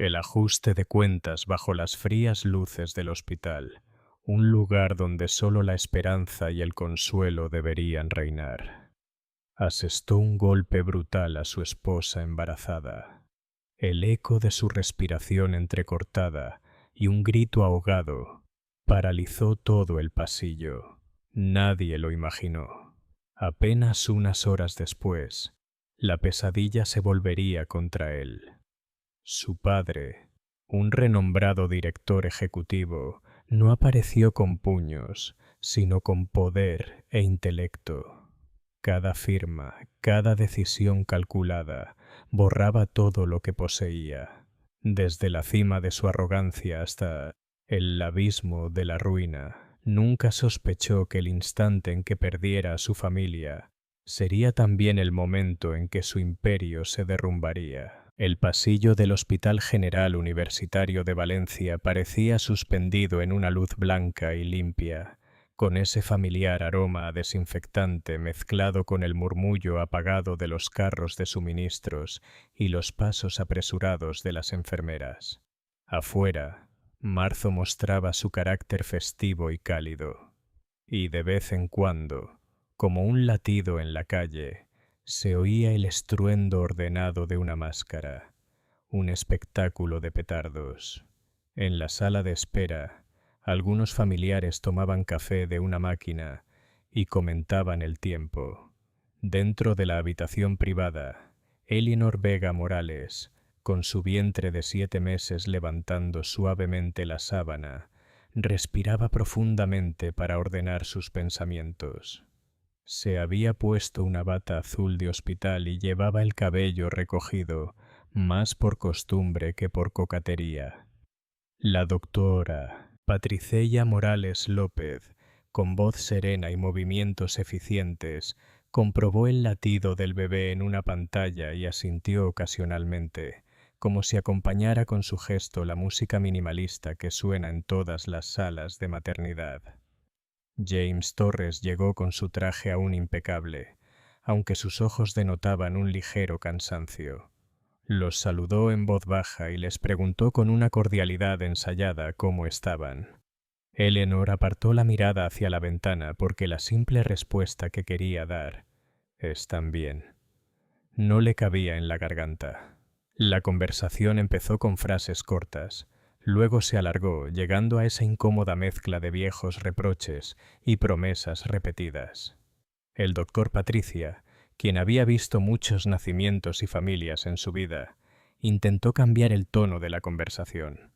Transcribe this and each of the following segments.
El ajuste de cuentas bajo las frías luces del hospital, un lugar donde solo la esperanza y el consuelo deberían reinar. Asestó un golpe brutal a su esposa embarazada. El eco de su respiración entrecortada y un grito ahogado paralizó todo el pasillo. Nadie lo imaginó. Apenas unas horas después, la pesadilla se volvería contra él. Su padre, un renombrado director ejecutivo, no apareció con puños, sino con poder e intelecto. Cada firma, cada decisión calculada, borraba todo lo que poseía, desde la cima de su arrogancia hasta el abismo de la ruina. Nunca sospechó que el instante en que perdiera a su familia sería también el momento en que su imperio se derrumbaría. El pasillo del Hospital General Universitario de Valencia parecía suspendido en una luz blanca y limpia, con ese familiar aroma a desinfectante mezclado con el murmullo apagado de los carros de suministros y los pasos apresurados de las enfermeras. Afuera, marzo mostraba su carácter festivo y cálido, y de vez en cuando, como un latido en la calle, se oía el estruendo ordenado de una máscara, un espectáculo de petardos. En la sala de espera, algunos familiares tomaban café de una máquina y comentaban el tiempo. Dentro de la habitación privada, Eleanor Vega Morales, con su vientre de 7 meses levantando suavemente la sábana, respiraba profundamente para ordenar sus pensamientos. Se había puesto una bata azul de hospital y llevaba el cabello recogido, más por costumbre que por coquetería. La doctora Patricia Morales López, con voz serena y movimientos eficientes, comprobó el latido del bebé en una pantalla y asintió ocasionalmente, como si acompañara con su gesto la música minimalista que suena en todas las salas de maternidad. James Torres llegó con su traje aún impecable, aunque sus ojos denotaban un ligero cansancio. Los saludó en voz baja y les preguntó con una cordialidad ensayada cómo estaban. Eleanor apartó la mirada hacia la ventana porque la simple respuesta que quería dar, «Están bien», no le cabía en la garganta. La conversación empezó con frases cortas. Luego se alargó, llegando a esa incómoda mezcla de viejos reproches y promesas repetidas. El doctor Patricia, quien había visto muchos nacimientos y familias en su vida, intentó cambiar el tono de la conversación.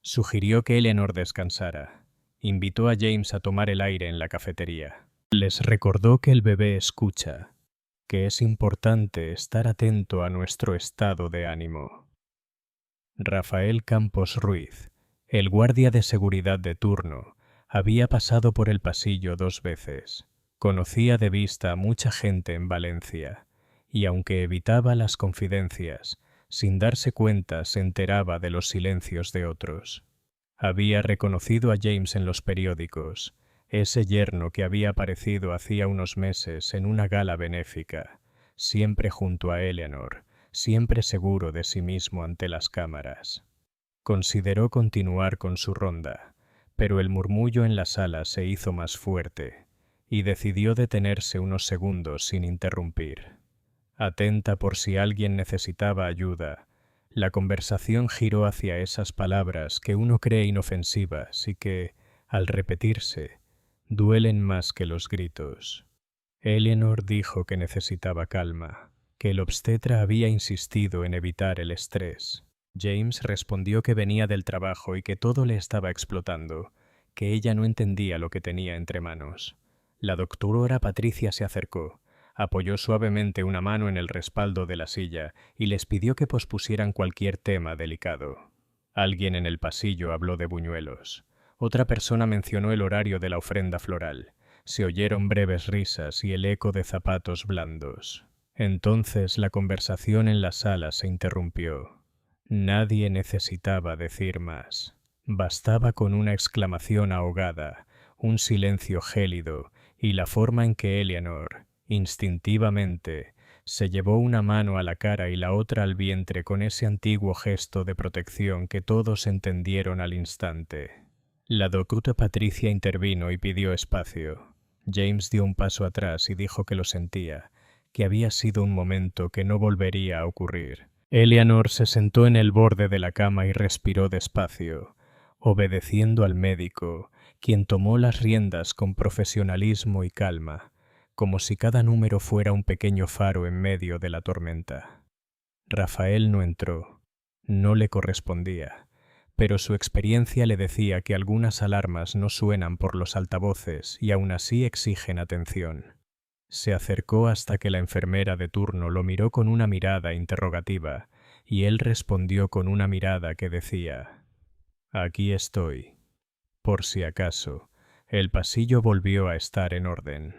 Sugirió que Eleanor descansara. Invitó a James a tomar el aire en la cafetería. Les recordó que el bebé escucha, que es importante estar atento a nuestro estado de ánimo. Rafael Campos Ruiz, el guardia de seguridad de turno, había pasado por el pasillo 2 veces. Conocía de vista a mucha gente en Valencia, y aunque evitaba las confidencias, sin darse cuenta se enteraba de los silencios de otros. Había reconocido a James en los periódicos, ese yerno que había aparecido hacía unos meses en una gala benéfica, siempre junto a Eleanor, siempre seguro de sí mismo ante las cámaras. Consideró continuar con su ronda, pero el murmullo en la sala se hizo más fuerte, y decidió detenerse unos segundos sin interrumpir. Atenta por si alguien necesitaba ayuda, la conversación giró hacia esas palabras que uno cree inofensivas y que, al repetirse, duelen más que los gritos. Eleanor dijo que necesitaba calma, que el obstetra había insistido en evitar el estrés. James respondió que venía del trabajo y que todo le estaba explotando, que ella no entendía lo que tenía entre manos. La doctora Patricia se acercó, apoyó suavemente una mano en el respaldo de la silla y les pidió que pospusieran cualquier tema delicado. Alguien en el pasillo habló de buñuelos. Otra persona mencionó el horario de la ofrenda floral. Se oyeron breves risas y el eco de zapatos blandos. Entonces la conversación en la sala se interrumpió. Nadie necesitaba decir más. Bastaba con una exclamación ahogada, un silencio gélido y la forma en que Eleanor, instintivamente, Se llevó una mano a la cara y la otra al vientre con ese antiguo gesto de protección que todos entendieron al instante. La doctora Patricia intervino y pidió espacio. James dio un paso atrás y dijo que lo sentía, que había sido un momento que no volvería a ocurrir. Eleanor se sentó en el borde de la cama y respiró despacio, obedeciendo al médico, quien tomó las riendas con profesionalismo y calma, como si cada número fuera un pequeño faro en medio de la tormenta. Rafael no entró, no le correspondía, pero su experiencia le decía que algunas alarmas no suenan por los altavoces y aún así exigen atención. Se acercó hasta que la enfermera de turno lo miró con una mirada interrogativa y él respondió con una mirada que decía: «Aquí estoy». Por si acaso, el pasillo volvió a estar en orden.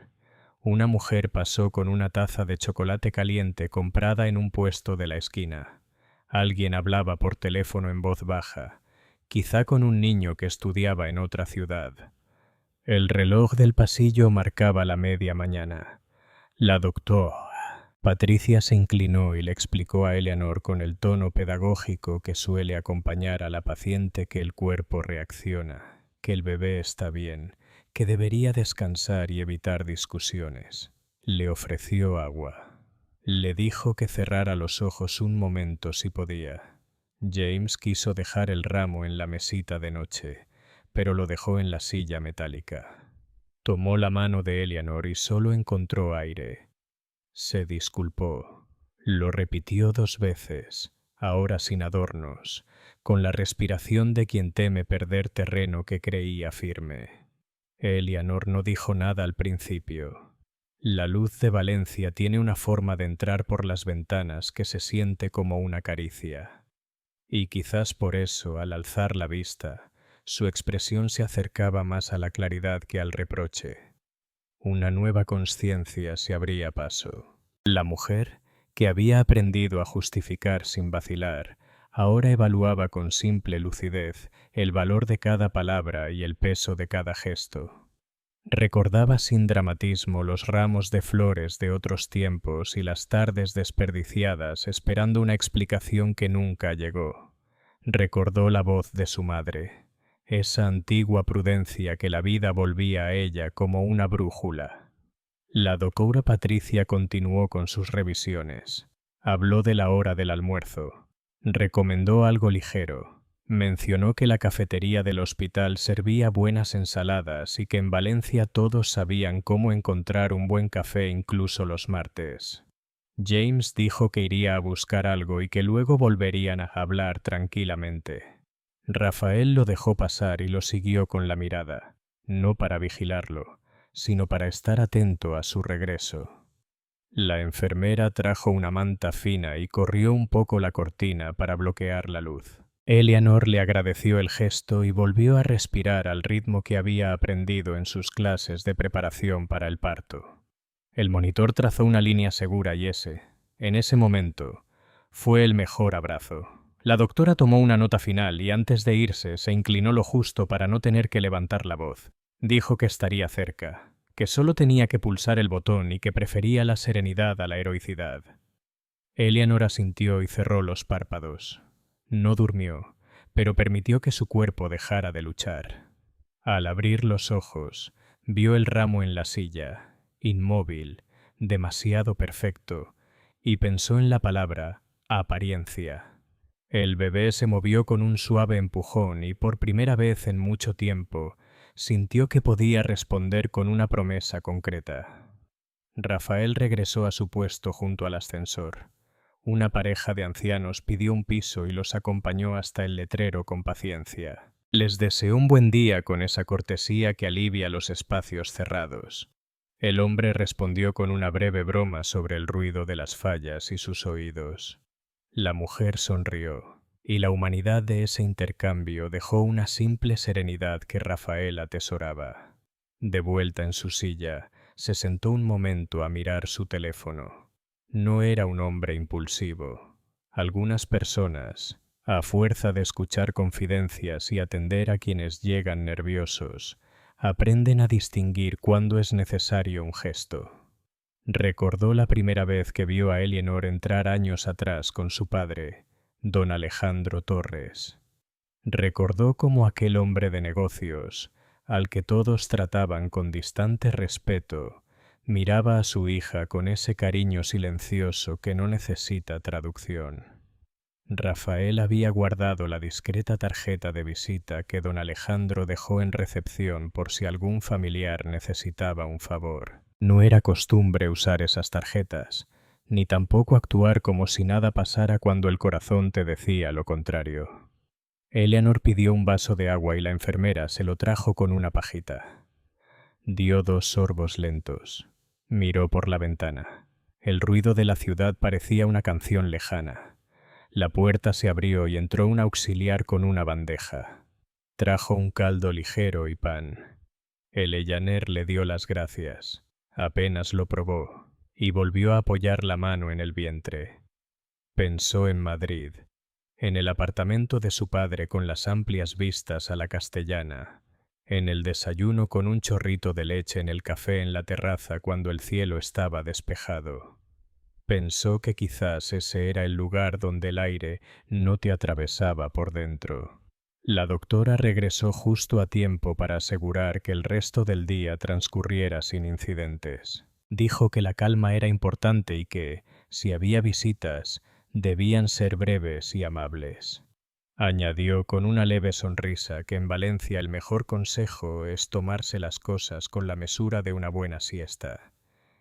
Una mujer pasó con una taza de chocolate caliente comprada en un puesto de la esquina. Alguien hablaba por teléfono en voz baja, quizá con un niño que estudiaba en otra ciudad. El reloj del pasillo marcaba la media mañana. La doctora Patricia se inclinó y le explicó a Eleanor con el tono pedagógico que suele acompañar a la paciente que el cuerpo reacciona, que el bebé está bien, que debería descansar y evitar discusiones. Le ofreció agua. Le dijo que cerrara los ojos un momento si podía. James quiso dejar el ramo en la mesita de noche, pero lo dejó en la silla metálica. Tomó la mano de Eleanor y solo encontró aire. Se disculpó. Lo repitió 2 veces, ahora sin adornos, con la respiración de quien teme perder terreno que creía firme. Eleanor no dijo nada al principio. La luz de Valencia tiene una forma de entrar por las ventanas que se siente como una caricia. Y quizás por eso, al alzar la vista, su expresión se acercaba más a la claridad que al reproche. Una nueva conciencia se abría paso. La mujer, que había aprendido a justificar sin vacilar, ahora evaluaba con simple lucidez el valor de cada palabra y el peso de cada gesto. Recordaba sin dramatismo los ramos de flores de otros tiempos y las tardes desperdiciadas esperando una explicación que nunca llegó. Recordó la voz de su madre, esa antigua prudencia que la vida volvía a ella como una brújula. La doctora Patricia continuó con sus revisiones. Habló de la hora del almuerzo. Recomendó algo ligero. Mencionó que la cafetería del hospital servía buenas ensaladas y que en Valencia todos sabían cómo encontrar un buen café incluso los martes. James dijo que iría a buscar algo y que luego volverían a hablar tranquilamente. Rafael lo dejó pasar y lo siguió con la mirada, no para vigilarlo, sino para estar atento a su regreso. La enfermera trajo una manta fina y corrió un poco la cortina para bloquear la luz. Eleanor le agradeció el gesto y volvió a respirar al ritmo que había aprendido en sus clases de preparación para el parto. El monitor trazó una línea segura y en ese momento, fue el mejor abrazo. La doctora tomó una nota final y antes de irse se inclinó lo justo para no tener que levantar la voz. Dijo que estaría cerca, que solo tenía que pulsar el botón y que prefería la serenidad a la heroicidad. Eleanor asintió y cerró los párpados. No durmió, pero permitió que su cuerpo dejara de luchar. Al abrir los ojos, vio el ramo en la silla, inmóvil, demasiado perfecto, y pensó en la palabra apariencia. El bebé se movió con un suave empujón y por primera vez en mucho tiempo sintió que podía responder con una promesa concreta. Rafael regresó a su puesto junto al ascensor. Una pareja de ancianos pidió un piso y los acompañó hasta el letrero con paciencia. Les deseó un buen día con esa cortesía que alivia los espacios cerrados. El hombre respondió con una breve broma sobre el ruido de las fallas y sus oídos. La mujer sonrió, y la humanidad de ese intercambio dejó una simple serenidad que Rafael atesoraba. De vuelta en su silla, se sentó un momento a mirar su teléfono. No era un hombre impulsivo. Algunas personas, a fuerza de escuchar confidencias y atender a quienes llegan nerviosos, aprenden a distinguir cuándo es necesario un gesto. Recordó la primera vez que vio a Eleanor entrar años atrás con su padre, don Alejandro Torres. Recordó cómo aquel hombre de negocios, al que todos trataban con distante respeto, miraba a su hija con ese cariño silencioso que no necesita traducción. Rafael había guardado la discreta tarjeta de visita que don Alejandro dejó en recepción por si algún familiar necesitaba un favor. No era costumbre usar esas tarjetas, ni tampoco actuar como si nada pasara cuando el corazón te decía lo contrario. Eleanor pidió un vaso de agua y la enfermera se lo trajo con una pajita. Dio 2 sorbos lentos. Miró por la ventana. El ruido de la ciudad parecía una canción lejana. La puerta se abrió y entró un auxiliar con una bandeja. Trajo un caldo ligero y pan. El Ellaner le dio las gracias. Apenas lo probó y volvió a apoyar la mano en el vientre. Pensó en Madrid, en el apartamento de su padre con las amplias vistas a la Castellana, en el desayuno con un chorrito de leche en el café en la terraza cuando el cielo estaba despejado. Pensó que quizás ese era el lugar donde el aire no te atravesaba por dentro. La doctora regresó justo a tiempo para asegurar que el resto del día transcurriera sin incidentes. Dijo que la calma era importante y que, si había visitas, debían ser breves y amables. Añadió con una leve sonrisa que en Valencia el mejor consejo es tomarse las cosas con la mesura de una buena siesta,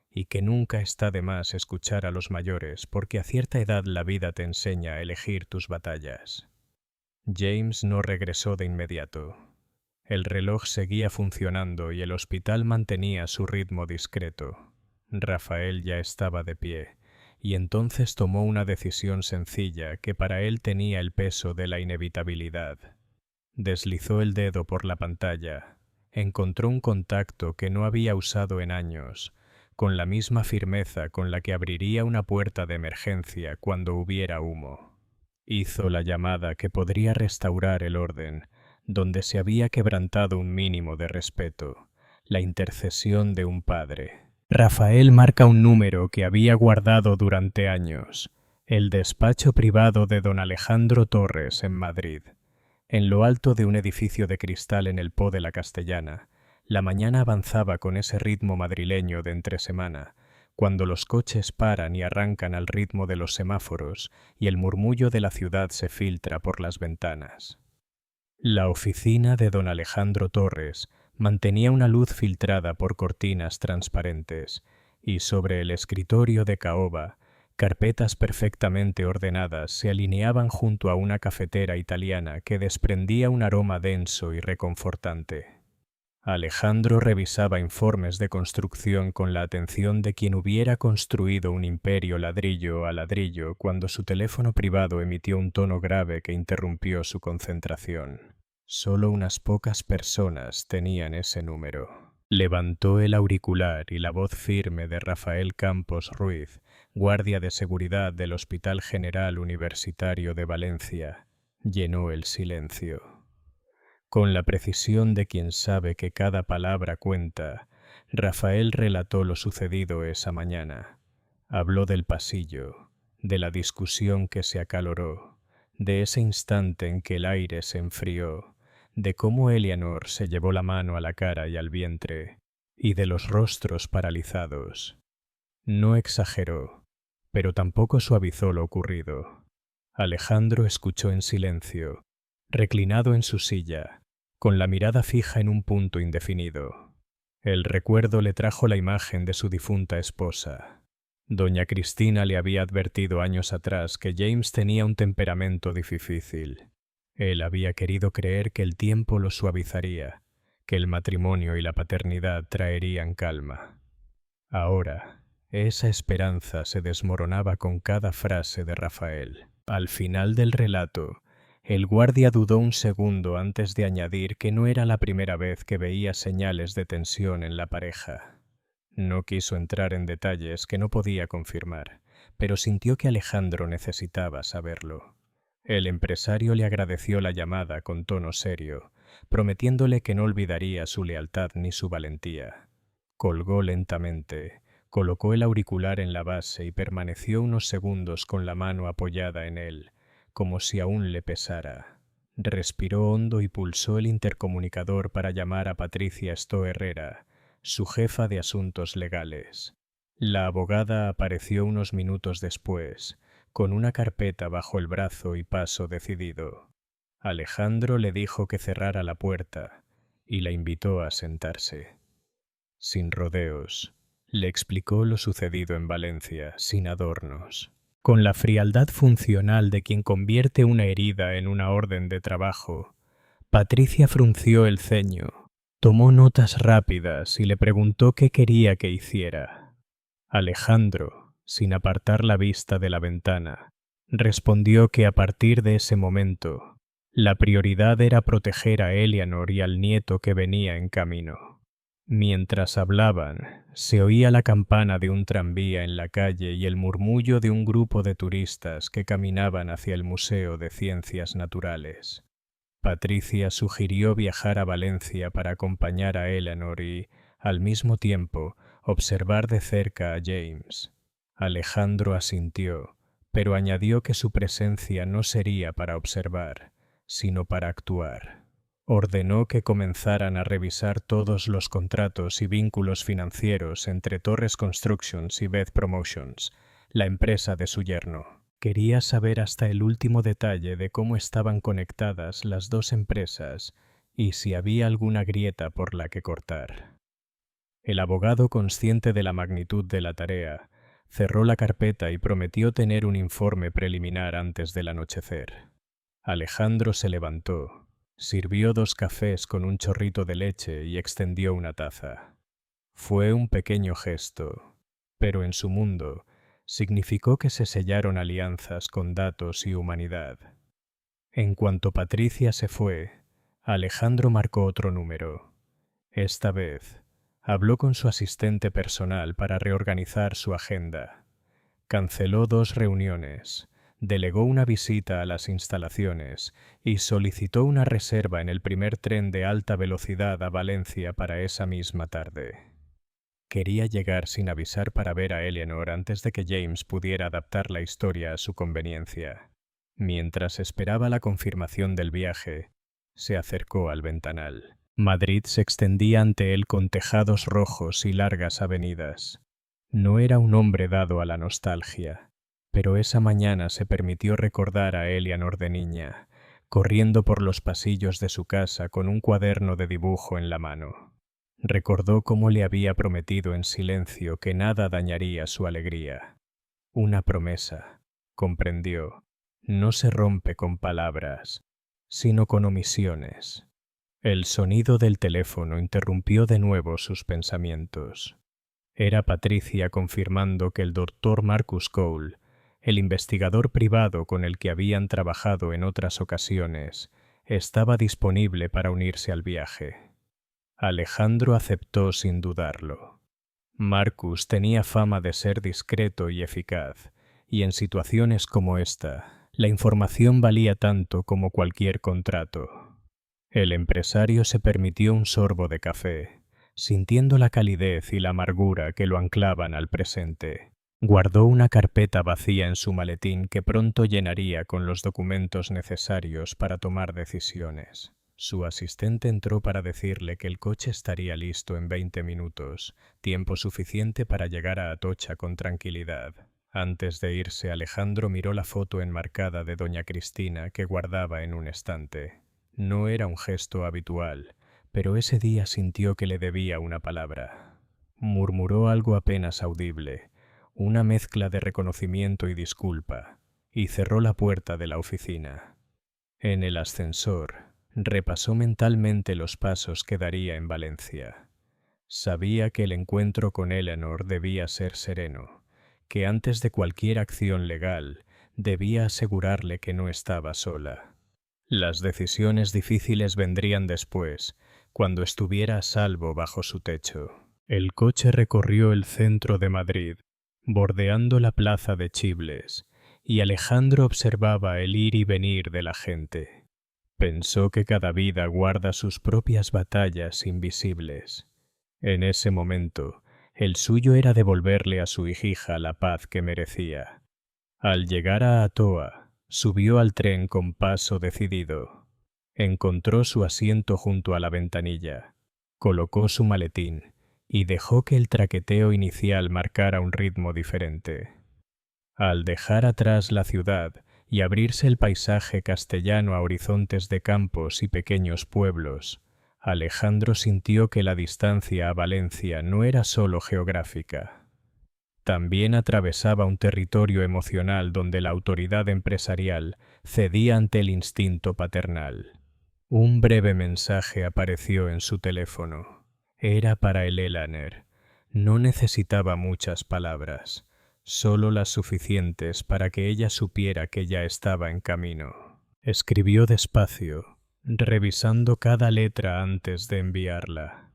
y que nunca está de más escuchar a los mayores porque a cierta edad la vida te enseña a elegir tus batallas. James no regresó de inmediato. El reloj seguía funcionando y el hospital mantenía su ritmo discreto. Rafael ya estaba de pie, y entonces tomó una decisión sencilla que para él tenía el peso de la inevitabilidad. Deslizó el dedo por la pantalla, encontró un contacto que no había usado en años, con la misma firmeza con la que abriría una puerta de emergencia cuando hubiera humo. Hizo la llamada que podría restaurar el orden, donde se había quebrantado un mínimo de respeto, la intercesión de un padre. Rafael marca un número que había guardado durante años, el despacho privado de don Alejandro Torres en Madrid. En lo alto de un edificio de cristal en el Po de la Castellana, la mañana avanzaba con ese ritmo madrileño de entresemana, cuando los coches paran y arrancan al ritmo de los semáforos y el murmullo de la ciudad se filtra por las ventanas. La oficina de don Alejandro Torres mantenía una luz filtrada por cortinas transparentes y sobre el escritorio de caoba, carpetas perfectamente ordenadas se alineaban junto a una cafetera italiana que desprendía un aroma denso y reconfortante. Alejandro revisaba informes de construcción con la atención de quien hubiera construido un imperio ladrillo a ladrillo cuando su teléfono privado emitió un tono grave que interrumpió su concentración. Solo unas pocas personas tenían ese número. Levantó el auricular y la voz firme de Rafael Campos Ruiz, guardia de seguridad del Hospital General Universitario de Valencia, llenó el silencio. Con la precisión de quien sabe que cada palabra cuenta, Rafael relató lo sucedido esa mañana. Habló del pasillo, de la discusión que se acaloró, de ese instante en que el aire se enfrió, de cómo Eleanor se llevó la mano a la cara y al vientre, y de los rostros paralizados. No exageró, pero tampoco suavizó lo ocurrido. Alejandro escuchó en silencio, reclinado en su silla, con la mirada fija en un punto indefinido. El recuerdo le trajo la imagen de su difunta esposa. Doña Cristina le había advertido años atrás que James tenía un temperamento difícil. Él había querido creer que el tiempo lo suavizaría, que el matrimonio y la paternidad traerían calma. Ahora, esa esperanza se desmoronaba con cada frase de Rafael. Al final del relato, el guardia dudó un segundo antes de añadir que no era la primera vez que veía señales de tensión en la pareja. No quiso entrar en detalles que no podía confirmar, pero sintió que Alejandro necesitaba saberlo. El empresario le agradeció la llamada con tono serio, prometiéndole que no olvidaría su lealtad ni su valentía. Colgó lentamente, Colocó el auricular en la base y permaneció unos segundos con la mano apoyada en él, como si aún le pesara. Respiró hondo y pulsó el intercomunicador para llamar a Patricia Stowe Herrera, su jefa de asuntos legales. La abogada apareció unos minutos después, con una carpeta bajo el brazo y paso decidido. Alejandro le dijo que cerrara la puerta y la invitó a sentarse. Sin rodeos, le explicó lo sucedido en Valencia, sin adornos. Con la frialdad funcional de quien convierte una herida en una orden de trabajo, Patricia frunció el ceño, tomó notas rápidas y le preguntó qué quería que hiciera. Alejandro, sin apartar la vista de la ventana, respondió que a partir de ese momento, la prioridad era proteger a Eleanor y al nieto que venía en camino. Mientras hablaban, se oía la campana de un tranvía en la calle y el murmullo de un grupo de turistas que caminaban hacia el Museo de Ciencias Naturales. Patricia sugirió viajar a Valencia para acompañar a Eleanor y, al mismo tiempo, observar de cerca a James. Alejandro asintió, pero añadió que su presencia no sería para observar, sino para actuar. Ordenó que comenzaran a revisar todos los contratos y vínculos financieros entre Torres Constructions y Beth Promotions, la empresa de su yerno. Quería saber hasta el último detalle de cómo estaban conectadas las dos empresas y si había alguna grieta por la que cortar. El abogado, consciente de la magnitud de la tarea, cerró la carpeta y prometió tener un informe preliminar antes del anochecer. Alejandro se levantó. Sirvió 2 cafés con un chorrito de leche y extendió una taza. Fue un pequeño gesto, pero en su mundo significó que se sellaron alianzas con datos y humanidad. En cuanto Patricia se fue, Alejandro marcó otro número. Esta vez, habló con su asistente personal para reorganizar su agenda. Canceló 2 reuniones. Delegó una visita a las instalaciones y solicitó una reserva en el primer tren de alta velocidad a Valencia para esa misma tarde. Quería llegar sin avisar para ver a Eleanor antes de que James pudiera adaptar la historia a su conveniencia. Mientras esperaba la confirmación del viaje, se acercó al ventanal. Madrid se extendía ante él con tejados rojos y largas avenidas. No era un hombre dado a la nostalgia, pero esa mañana se permitió recordar a Eleanor de niña, corriendo por los pasillos de su casa con un cuaderno de dibujo en la mano. Recordó cómo le había prometido en silencio que nada dañaría su alegría. Una promesa, comprendió, no se rompe con palabras, sino con omisiones. El sonido del teléfono interrumpió de nuevo sus pensamientos. Era Patricia confirmando que el doctor Marcus Cole, el investigador privado con el que habían trabajado en otras ocasiones, estaba disponible para unirse al viaje. Alejandro aceptó sin dudarlo. Marcus tenía fama de ser discreto y eficaz, y en situaciones como esta, la información valía tanto como cualquier contrato. El empresario se permitió un sorbo de café, sintiendo la calidez y la amargura que lo anclaban al presente. Guardó una carpeta vacía en su maletín que pronto llenaría con los documentos necesarios para tomar decisiones. Su asistente entró para decirle que el coche estaría listo en 20 minutos, tiempo suficiente para llegar a Atocha con tranquilidad. Antes de irse, Alejandro miró la foto enmarcada de doña Cristina que guardaba en un estante. No era un gesto habitual, pero ese día sintió que le debía una palabra. Murmuró algo apenas audible, una mezcla de reconocimiento y disculpa, y cerró la puerta de la oficina. En el ascensor, repasó mentalmente los pasos que daría en Valencia. Sabía que el encuentro con Eleanor debía ser sereno, que antes de cualquier acción legal debía asegurarle que no estaba sola. Las decisiones difíciles vendrían después, cuando estuviera a salvo bajo su techo. El coche recorrió el centro de Madrid, bordeando la plaza de Chibles, y Alejandro observaba el ir y venir de la gente. Pensó que cada vida guarda sus propias batallas invisibles. En ese momento, El suyo era devolverle a su hija la paz que merecía. Al llegar a Atoa, subió al tren con paso decidido. Encontró su asiento junto a la ventanilla, colocó su maletín y dejó que el traqueteo inicial marcara un ritmo diferente. Al dejar atrás la ciudad y abrirse el paisaje castellano a horizontes de campos y pequeños pueblos, Alejandro sintió que la distancia a Valencia no era solo geográfica. También atravesaba un territorio emocional donde la autoridad empresarial cedía ante el instinto paternal. Un breve mensaje apareció en su teléfono. Era para el Elaner. No necesitaba muchas palabras, solo las suficientes para que ella supiera que ya estaba en camino. Escribió despacio, revisando cada letra antes de enviarla.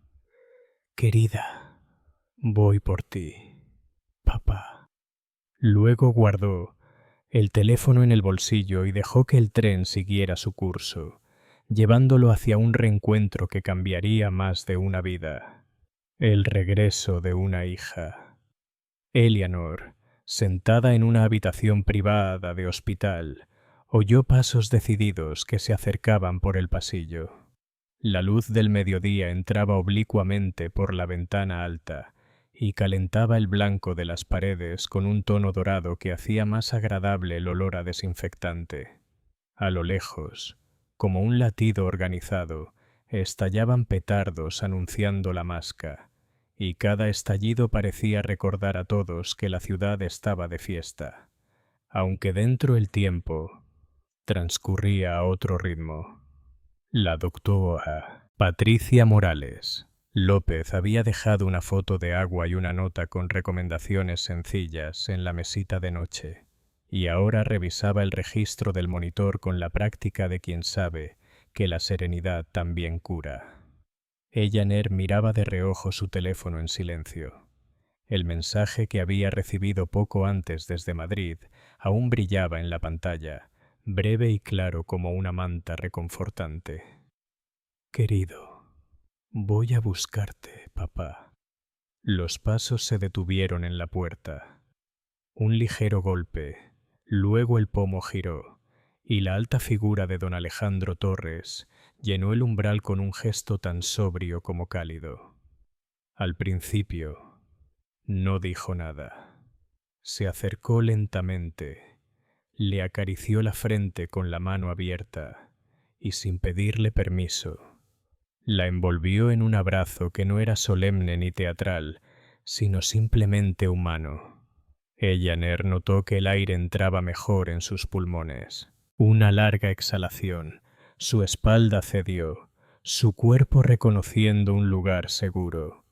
Querida, voy por ti, papá. Luego guardó el teléfono en el bolsillo y dejó que el tren siguiera su curso, llevándolo hacia un reencuentro que cambiaría más de una vida. El regreso de una hija. Eleanor, sentada en una habitación privada de hospital, oyó pasos decididos que se acercaban por el pasillo. La luz del mediodía entraba oblicuamente por la ventana alta y calentaba el blanco de las paredes con un tono dorado que hacía más agradable el olor a desinfectante. A lo lejos, como un latido organizado, estallaban petardos anunciando la Masca, y cada estallido parecía recordar a todos que la ciudad estaba de fiesta, aunque dentro el tiempo transcurría a otro ritmo. La doctora Patricia Morales López había dejado una foto de agua y una nota con recomendaciones sencillas en la mesita de noche, y ahora revisaba el registro del monitor con la práctica de quien sabe que la serenidad también cura. Eleanor miraba de reojo su teléfono en silencio. El mensaje que había recibido poco antes desde Madrid aún brillaba en la pantalla, breve y claro como una manta reconfortante. Querido, voy a buscarte, papá. Los pasos se detuvieron en la puerta. Un ligero golpe, luego el pomo giró, y la alta figura de don Alejandro Torres llenó el umbral con un gesto tan sobrio como cálido. Al principio, no dijo nada. Se acercó lentamente, le acarició la frente con la mano abierta y, sin pedirle permiso, la envolvió en un abrazo que no era solemne ni teatral, sino simplemente humano. Eleanor notó que el aire entraba mejor en sus pulmones. Una larga exhalación, su espalda cedió, su cuerpo reconociendo un lugar seguro.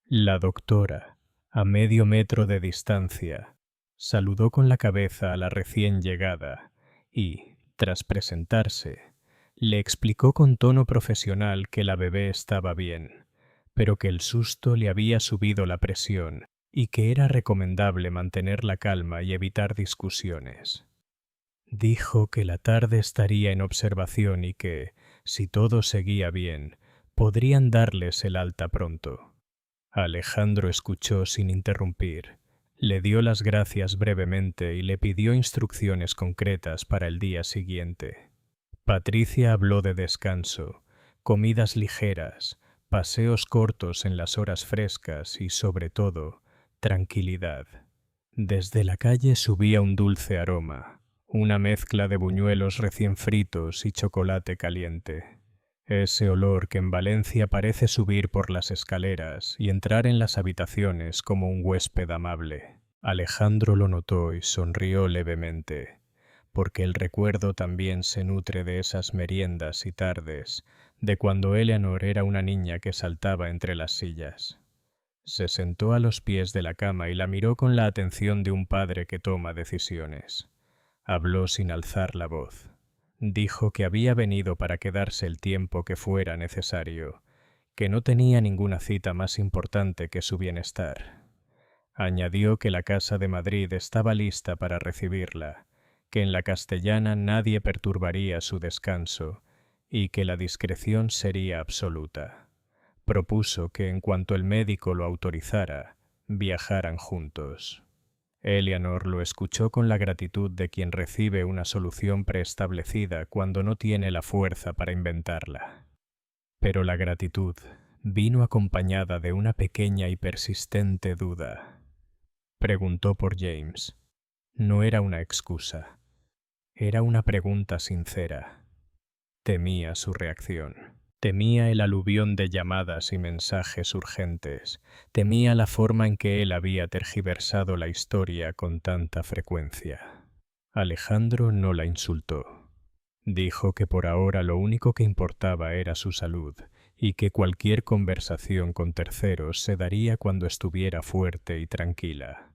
La doctora, a medio metro de distancia, saludó con la cabeza a la recién llegada y, tras presentarse, le explicó con tono profesional que la bebé estaba bien, pero que el susto le había subido la presión y que era recomendable mantener la calma y evitar discusiones. Dijo que la tarde estaría en observación y que, si todo seguía bien, podrían darles el alta pronto. Alejandro escuchó sin interrumpir. Le dio las gracias brevemente y le pidió instrucciones concretas para el día siguiente. Patricia habló de descanso, comidas ligeras, paseos cortos en las horas frescas y, sobre todo, tranquilidad. Desde la calle subía un dulce aroma, una mezcla de buñuelos recién fritos y chocolate caliente. Ese olor que en Valencia parece subir por las escaleras y entrar en las habitaciones como un huésped amable. Alejandro lo notó y sonrió levemente, porque el recuerdo también se nutre de esas meriendas y tardes, de cuando Eleanor era una niña que saltaba entre las sillas. Se sentó a los pies de la cama y la miró con la atención de un padre que toma decisiones. Habló sin alzar la voz. Dijo que había venido para quedarse el tiempo que fuera necesario, que no tenía ninguna cita más importante que su bienestar. Añadió que la casa de Madrid estaba lista para recibirla, que en la Castellana nadie perturbaría su descanso y que la discreción sería absoluta. Propuso que en cuanto el médico lo autorizara, viajaran juntos. Eleanor lo escuchó con la gratitud de quien recibe una solución preestablecida cuando no tiene la fuerza para inventarla. Pero la gratitud vino acompañada de una pequeña y persistente duda. Preguntó por James. No era una excusa. Era una pregunta sincera. Temía su reacción. Temía el aluvión de llamadas y mensajes urgentes. Temía la forma en que él había tergiversado la historia con tanta frecuencia. Alejandro no la insultó. Dijo que por ahora lo único que importaba era su salud y que cualquier conversación con terceros se daría cuando estuviera fuerte y tranquila.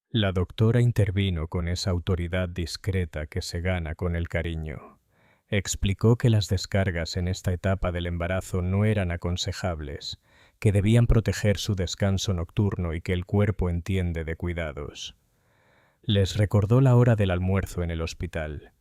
La doctora intervino con esa autoridad discreta que se gana con el cariño. Explicó que las descargas en esta etapa del embarazo no eran aconsejables, que debían proteger su descanso nocturno y que el cuerpo entiende de cuidados. Les recordó la hora del almuerzo en el hospital.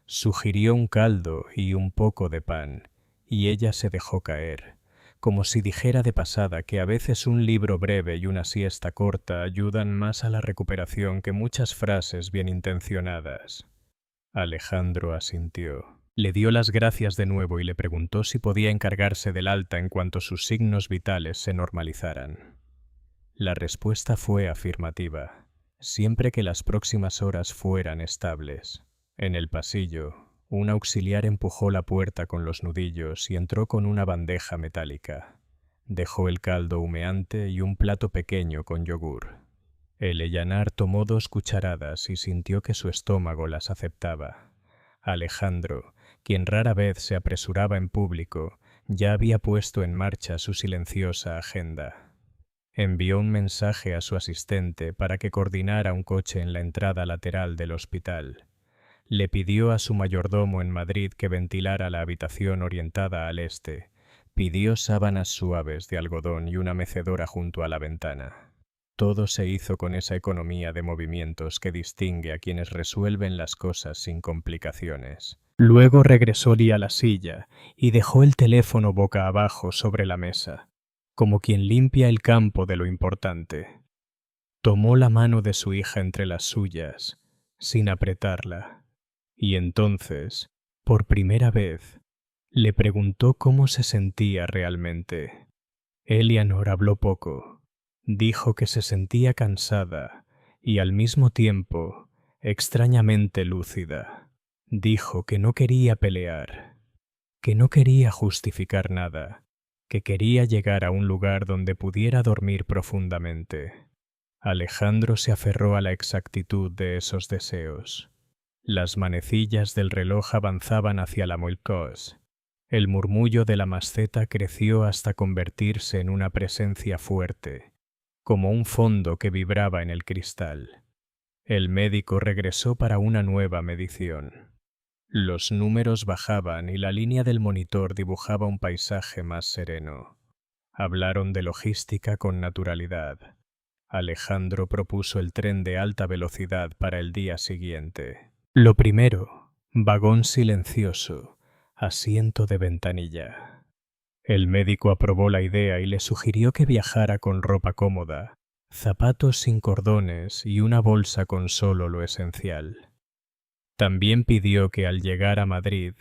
Sugirió un caldo y un poco de pan, y ella se dejó caer, como si dijera de pasada que a veces un libro breve y una siesta corta ayudan más a la recuperación que muchas frases bien intencionadas. Alejandro asintió. Le dio las gracias de nuevo y le preguntó si podía encargarse del alta en cuanto sus signos vitales se normalizaran. La respuesta fue afirmativa, siempre que las próximas horas fueran estables. En el pasillo, un auxiliar empujó la puerta con los nudillos y entró con una bandeja metálica. Dejó el caldo humeante y un plato pequeño con yogur. Eleanor tomó 2 cucharadas y sintió que su estómago las aceptaba. Alejandro, quien rara vez se apresuraba en público, ya había puesto en marcha su silenciosa agenda. Envió un mensaje a su asistente para que coordinara un coche en la entrada lateral del hospital. Le pidió a su mayordomo en Madrid que ventilara la habitación orientada al este. Pidió sábanas suaves de algodón y una mecedora junto a la ventana. Todo se hizo con esa economía de movimientos que distingue a quienes resuelven las cosas sin complicaciones. Luego regresó Lee a la silla y dejó el teléfono boca abajo sobre la mesa, como quien limpia el campo de lo importante. Tomó la mano de su hija entre las suyas, sin apretarla, y entonces, por primera vez, le preguntó cómo se sentía realmente. Eleanor habló poco. Dijo que se sentía cansada y al mismo tiempo extrañamente lúcida. Dijo que no quería pelear, que no quería justificar nada, que quería llegar a un lugar donde pudiera dormir profundamente. Alejandro se aferró a la exactitud de esos deseos. Las manecillas del reloj avanzaban hacia la Moilcoz. El murmullo de la masceta creció hasta convertirse en una presencia fuerte, como un fondo que vibraba en el cristal. El médico regresó para una nueva medición. Los números bajaban y la línea del monitor dibujaba un paisaje más sereno. Hablaron de logística con naturalidad. Alejandro propuso el tren de alta velocidad para el día siguiente. Lo primero, vagón silencioso, asiento de ventanilla. El médico aprobó la idea y le sugirió que viajara con ropa cómoda, zapatos sin cordones y una bolsa con solo lo esencial. También pidió que al llegar a Madrid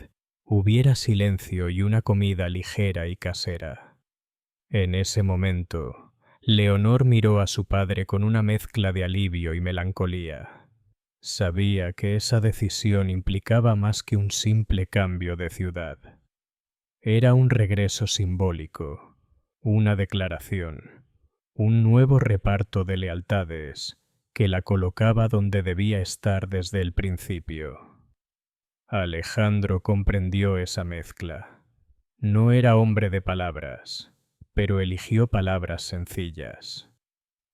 hubiera silencio y una comida ligera y casera. En ese momento, Leonor miró a su padre con una mezcla de alivio y melancolía. Sabía que esa decisión implicaba más que un simple cambio de ciudad. Era un regreso simbólico, una declaración, un nuevo reparto de lealtades que la colocaba donde debía estar desde el principio. Alejandro comprendió esa mezcla. No era hombre de palabras, pero eligió palabras sencillas.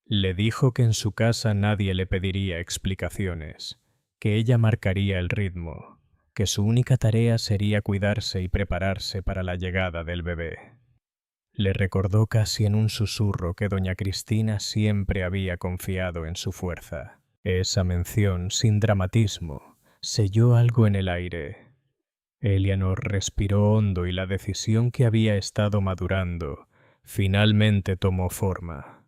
Le dijo que en su casa nadie le pediría explicaciones, que ella marcaría el ritmo, que su única tarea sería cuidarse y prepararse para la llegada del bebé. Le recordó casi en un susurro que doña Cristina siempre había confiado en su fuerza. Esa mención, sin dramatismo, selló algo en el aire. Eleanor respiró hondo y la decisión que había estado madurando finalmente tomó forma.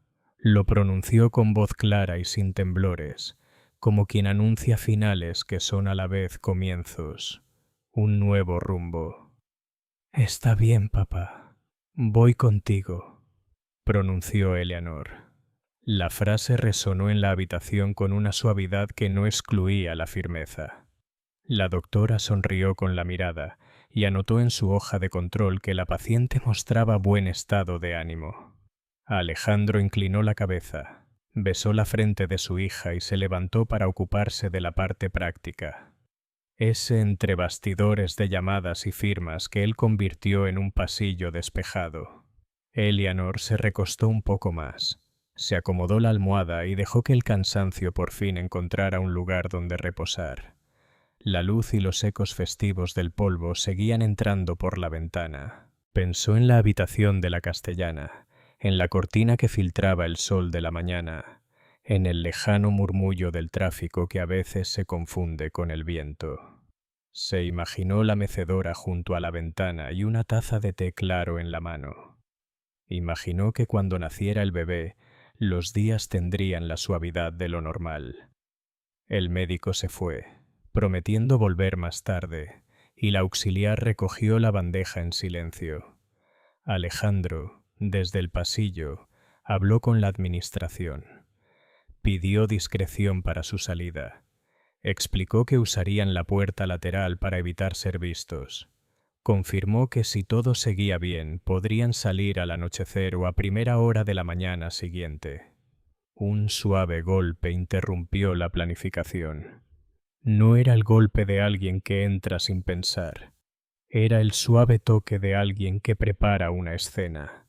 Lo pronunció con voz clara y sin temblores, como quien anuncia finales que son a la vez comienzos, un nuevo rumbo. «Está bien, papá. Voy contigo», pronunció Eleanor. La frase resonó en la habitación con una suavidad que no excluía la firmeza. La doctora sonrió con la mirada y anotó en su hoja de control que la paciente mostraba buen estado de ánimo. Alejandro inclinó la cabeza, besó la frente de su hija y se levantó para ocuparse de la parte práctica. Ese entre bastidores de llamadas y firmas que él convirtió en un pasillo despejado. Eleanor se recostó un poco más, se acomodó la almohada y dejó que el cansancio por fin encontrara un lugar donde reposar. La luz y los ecos festivos del polvo seguían entrando por la ventana. Pensó en la habitación de la castellana, en la cortina que filtraba el sol de la mañana, en el lejano murmullo del tráfico que a veces se confunde con el viento. Se imaginó la mecedora junto a la ventana y una taza de té claro en la mano. Imaginó que cuando naciera el bebé, los días tendrían la suavidad de lo normal. El médico se fue, prometiendo volver más tarde, y la auxiliar recogió la bandeja en silencio. Alejandro, desde el pasillo, habló con la administración. Pidió discreción para su salida. Explicó que usarían la puerta lateral para evitar ser vistos. Confirmó que si todo seguía bien, podrían salir al anochecer o a primera hora de la mañana siguiente. Un suave golpe interrumpió la planificación. No era el golpe de alguien que entra sin pensar. Era el suave toque de alguien que prepara una escena.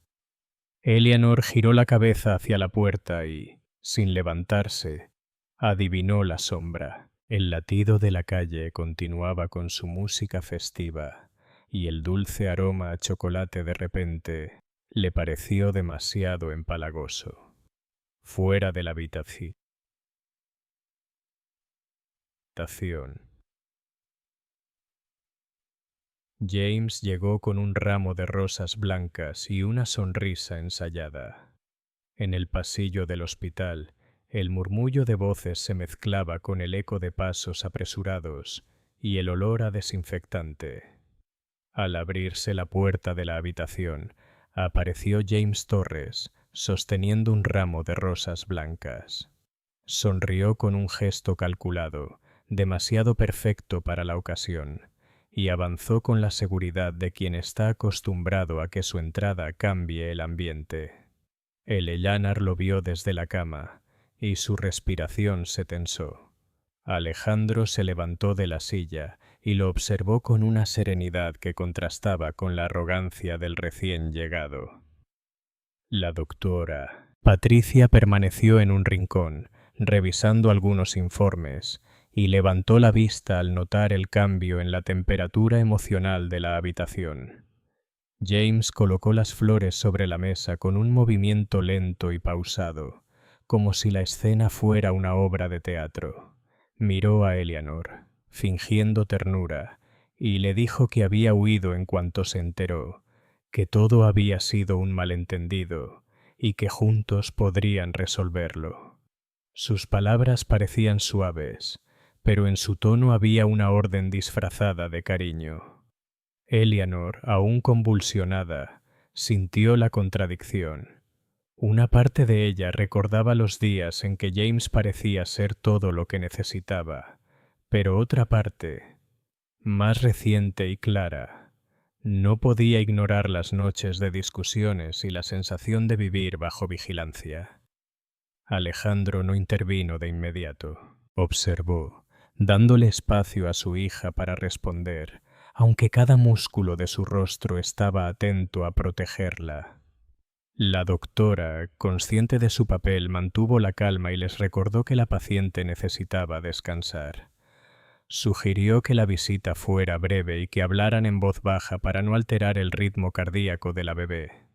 Eleanor giró la cabeza hacia la puerta y, sin levantarse, adivinó la sombra. El latido de la calle continuaba con su música festiva, y el dulce aroma a chocolate de repente le pareció demasiado empalagoso. Fuera de la habitación. James llegó con un ramo de rosas blancas y una sonrisa ensayada. En el pasillo del hospital, el murmullo de voces se mezclaba con el eco de pasos apresurados y el olor a desinfectante. Al abrirse la puerta de la habitación, apareció James Torres, sosteniendo un ramo de rosas blancas. Sonrió con un gesto calculado, demasiado perfecto para la ocasión, y avanzó con la seguridad de quien está acostumbrado a que su entrada cambie el ambiente. El Eleanor lo vio desde la cama, y su respiración se tensó. Alejandro se levantó de la silla y lo observó con una serenidad que contrastaba con la arrogancia del recién llegado. La doctora Patricia permaneció en un rincón, revisando algunos informes, y levantó la vista al notar el cambio en la temperatura emocional de la habitación. James colocó las flores sobre la mesa con un movimiento lento y pausado, como si la escena fuera una obra de teatro. Miró a Eleanor, fingiendo ternura, y le dijo que había huido en cuanto se enteró, que todo había sido un malentendido y que juntos podrían resolverlo. Sus palabras parecían suaves, pero en su tono había una orden disfrazada de cariño. Eleanor, aún convulsionada, sintió la contradicción. Una parte de ella recordaba los días en que James parecía ser todo lo que necesitaba, pero otra parte, más reciente y clara, no podía ignorar las noches de discusiones y la sensación de vivir bajo vigilancia. Alejandro no intervino de inmediato. Observó, dándole espacio a su hija para responder, aunque cada músculo de su rostro estaba atento a protegerla. La doctora, consciente de su papel, mantuvo la calma y les recordó que la paciente necesitaba descansar. Sugirió que la visita fuera breve y que hablaran en voz baja para no alterar el ritmo cardíaco de la bebé.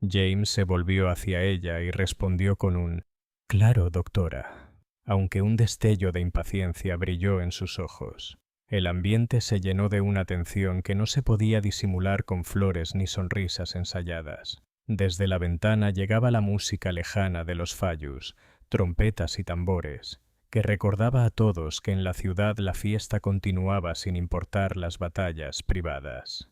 James se volvió hacia ella y respondió con un «Claro, doctora», aunque un destello de impaciencia brilló en sus ojos. El ambiente se llenó de una tensión que no se podía disimular con flores ni sonrisas ensayadas. Desde la ventana llegaba la música lejana de los fayus, trompetas y tambores, que recordaba a todos que en la ciudad la fiesta continuaba sin importar las batallas privadas.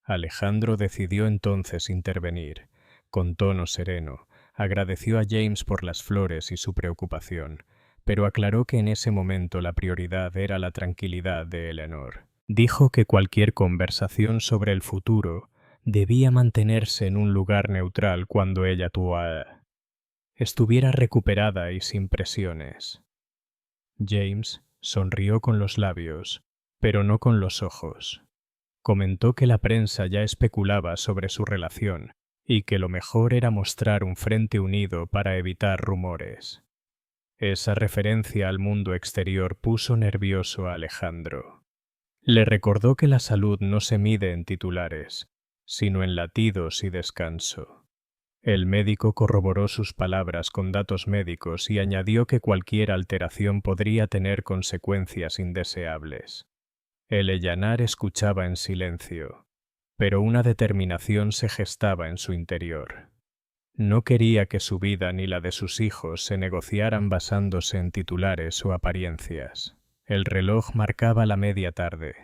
Alejandro decidió entonces intervenir. Con tono sereno, agradeció a James por las flores y su preocupación, pero aclaró que en ese momento la prioridad era la tranquilidad de Eleanor. Dijo que cualquier conversación sobre el futuro debía mantenerse en un lugar neutral cuando ella estuviera recuperada y sin presiones. James sonrió con los labios, pero no con los ojos. Comentó que la prensa ya especulaba sobre su relación y que lo mejor era mostrar un frente unido para evitar rumores. Esa referencia al mundo exterior puso nervioso a Alejandro. Le recordó que la salud no se mide en titulares, sino en latidos y descanso. El médico corroboró sus palabras con datos médicos y añadió que cualquier alteración podría tener consecuencias indeseables. Eleanor escuchaba en silencio, pero una determinación se gestaba en su interior. No quería que su vida ni la de sus hijos se negociaran basándose en titulares o apariencias. El reloj marcaba la media tarde.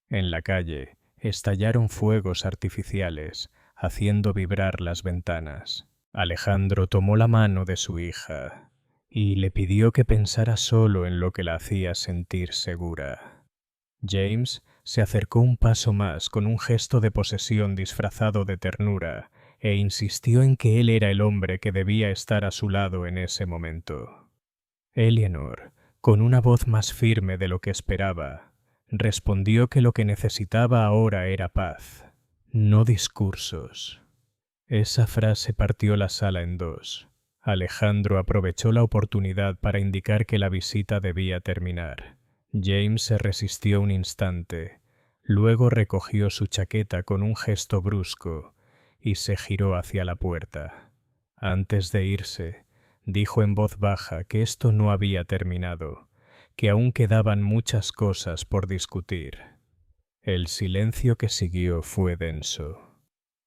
En la calle estallaron fuegos artificiales, haciendo vibrar las ventanas. Alejandro tomó la mano de su hija y le pidió que pensara solo en lo que la hacía sentir segura. James se acercó un paso más con un gesto de posesión disfrazado de ternura e insistió en que él era el hombre que debía estar a su lado en ese momento. Eleanor, con una voz más firme de lo que esperaba, respondió que lo que necesitaba ahora era paz, no discursos. Esa frase partió la sala en dos. Alejandro aprovechó la oportunidad para indicar que la visita debía terminar. James se resistió un instante, luego recogió su chaqueta con un gesto brusco y se giró hacia la puerta. Antes de irse, dijo en voz baja que esto no había terminado, que aún quedaban muchas cosas por discutir. El silencio que siguió fue denso.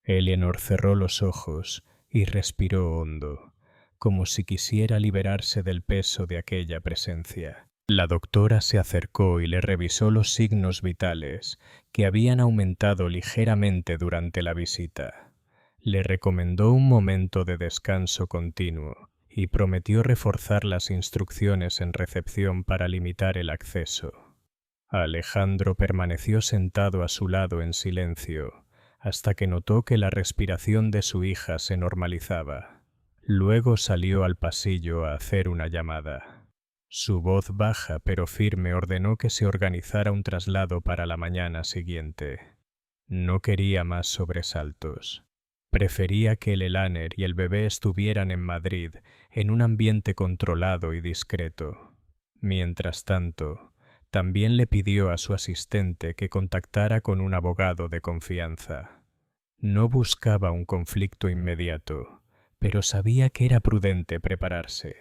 Eleanor cerró los ojos y respiró hondo, como si quisiera liberarse del peso de aquella presencia. La doctora se acercó y le revisó los signos vitales, que habían aumentado ligeramente durante la visita. Le recomendó un momento de descanso continuo y prometió reforzar las instrucciones en recepción para limitar el acceso. Alejandro permaneció sentado a su lado en silencio, hasta que notó que la respiración de su hija se normalizaba. Luego salió al pasillo a hacer una llamada. Su voz baja pero firme ordenó que se organizara un traslado para la mañana siguiente. No quería más sobresaltos. Prefería que el Eleanor y el bebé estuvieran en Madrid, en un ambiente controlado y discreto. Mientras tanto, también le pidió a su asistente que contactara con un abogado de confianza. No buscaba un conflicto inmediato, pero sabía que era prudente prepararse.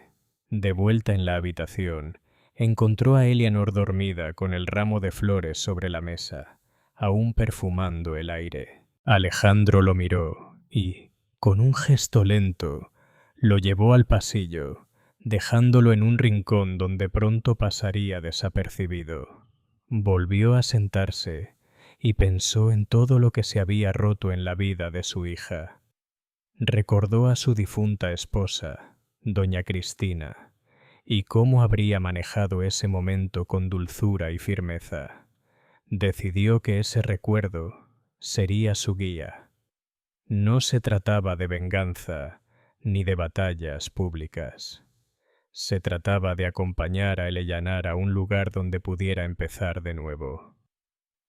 De vuelta en la habitación, encontró a Eleanor dormida con el ramo de flores sobre la mesa, aún perfumando el aire. Alejandro lo miró y, con un gesto lento, lo llevó al pasillo, dejándolo en un rincón donde pronto pasaría desapercibido. Volvió a sentarse y pensó en todo lo que se había roto en la vida de su hija. Recordó a su difunta esposa, doña Cristina, y cómo habría manejado ese momento con dulzura y firmeza. Decidió que ese recuerdo sería su guía. No se trataba de venganza ni de batallas públicas. Se trataba de acompañar a Eleanor a un lugar donde pudiera empezar de nuevo.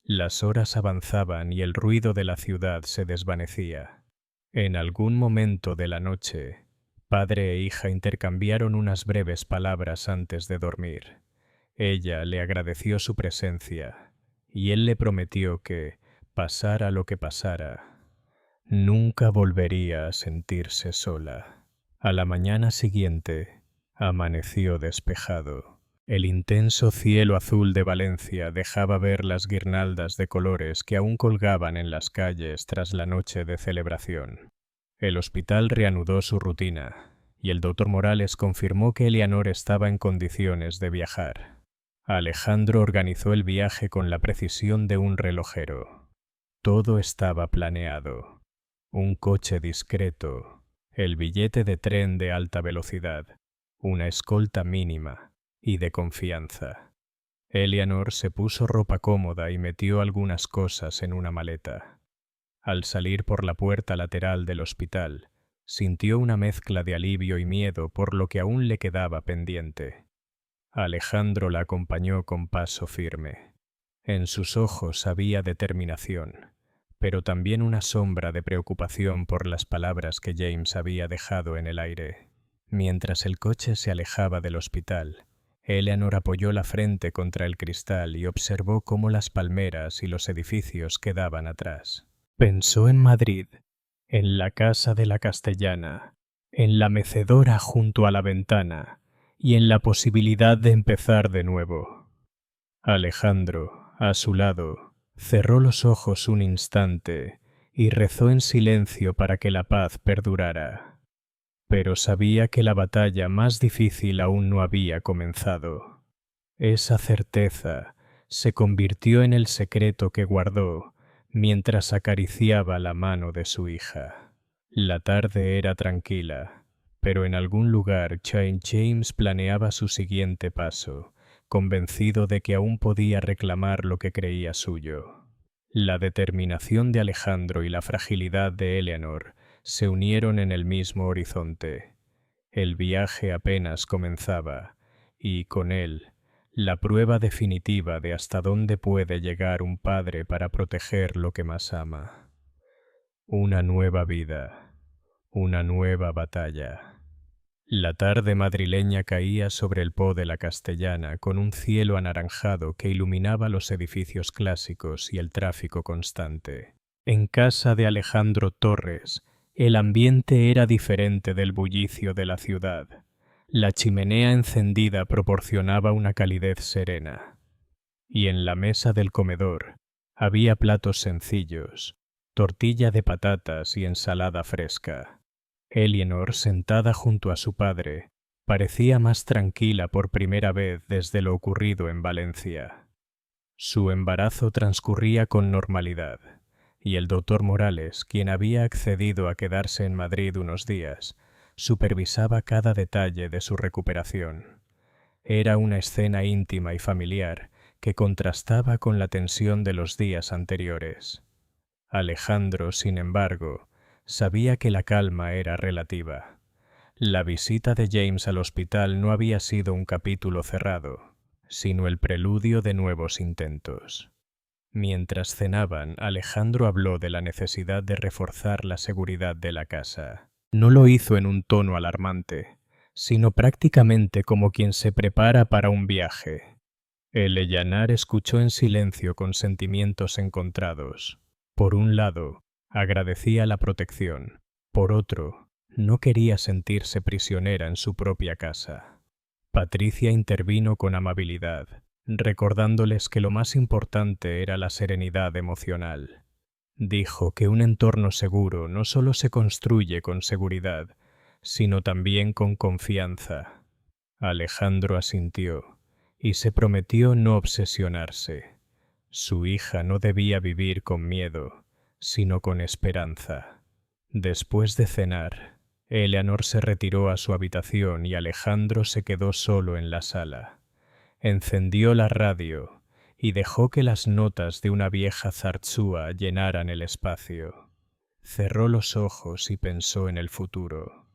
Las horas avanzaban y el ruido de la ciudad se desvanecía. En algún momento de la noche, padre e hija intercambiaron unas breves palabras antes de dormir. Ella le agradeció su presencia y él le prometió que, pasara lo que pasara, nunca volvería a sentirse sola. A la mañana siguiente, amaneció despejado. El intenso cielo azul de Valencia dejaba ver las guirnaldas de colores que aún colgaban en las calles tras la noche de celebración. El hospital reanudó su rutina, y el doctor Morales confirmó que Eleanor estaba en condiciones de viajar. Alejandro organizó el viaje con la precisión de un relojero. Todo estaba planeado. Un coche discreto, el billete de tren de alta velocidad, una escolta mínima y de confianza. Eleanor se puso ropa cómoda y metió algunas cosas en una maleta. Al salir por la puerta lateral del hospital, sintió una mezcla de alivio y miedo por lo que aún le quedaba pendiente. Alejandro la acompañó con paso firme. En sus ojos había determinación, pero también una sombra de preocupación por las palabras que James había dejado en el aire. Mientras el coche se alejaba del hospital, Eleanor apoyó la frente contra el cristal y observó cómo las palmeras y los edificios quedaban atrás. Pensó en Madrid, en la casa de la Castellana, en la mecedora junto a la ventana y en la posibilidad de empezar de nuevo. Alejandro, a su lado, cerró los ojos un instante y rezó en silencio para que la paz perdurara. Pero sabía que la batalla más difícil aún no había comenzado. Esa certeza se convirtió en el secreto que guardó mientras acariciaba la mano de su hija. La tarde era tranquila, pero en algún lugar James planeaba su siguiente paso, convencido de que aún podía reclamar lo que creía suyo. La determinación de Alejandro y la fragilidad de Eleanor se unieron en el mismo horizonte. El viaje apenas comenzaba, y con él, la prueba definitiva de hasta dónde puede llegar un padre para proteger lo que más ama. Una nueva vida, una nueva batalla. La tarde madrileña caía sobre el Po de la Castellana con un cielo anaranjado que iluminaba los edificios clásicos y el tráfico constante. En casa de Alejandro Torres, el ambiente era diferente del bullicio de la ciudad. La chimenea encendida proporcionaba una calidez serena. Y en la mesa del comedor había platos sencillos, tortilla de patatas y ensalada fresca. Eleanor, sentada junto a su padre, parecía más tranquila por primera vez desde lo ocurrido en Valencia. Su embarazo transcurría con normalidad, y el doctor Morales, quien había accedido a quedarse en Madrid unos días, supervisaba cada detalle de su recuperación. Era una escena íntima y familiar que contrastaba con la tensión de los días anteriores. Alejandro, sin embargo, sabía que la calma era relativa. La visita de James al hospital no había sido un capítulo cerrado, sino el preludio de nuevos intentos. Mientras cenaban, Alejandro habló de la necesidad de reforzar la seguridad de la casa. No lo hizo en un tono alarmante, sino prácticamente como quien se prepara para un viaje. El Eleanor escuchó en silencio con sentimientos encontrados. Por un lado, agradecía la protección. Por otro, no quería sentirse prisionera en su propia casa. Patricia intervino con amabilidad, recordándoles que lo más importante era la serenidad emocional. Dijo que un entorno seguro no solo se construye con seguridad, sino también con confianza. Alejandro asintió y se prometió no obsesionarse. Su hija no debía vivir con miedo, sino con esperanza. Después de cenar, Eleanor se retiró a su habitación y Alejandro se quedó solo en la sala. Encendió la radio y dejó que las notas de una vieja zarzuela llenaran el espacio. Cerró los ojos y pensó en el futuro.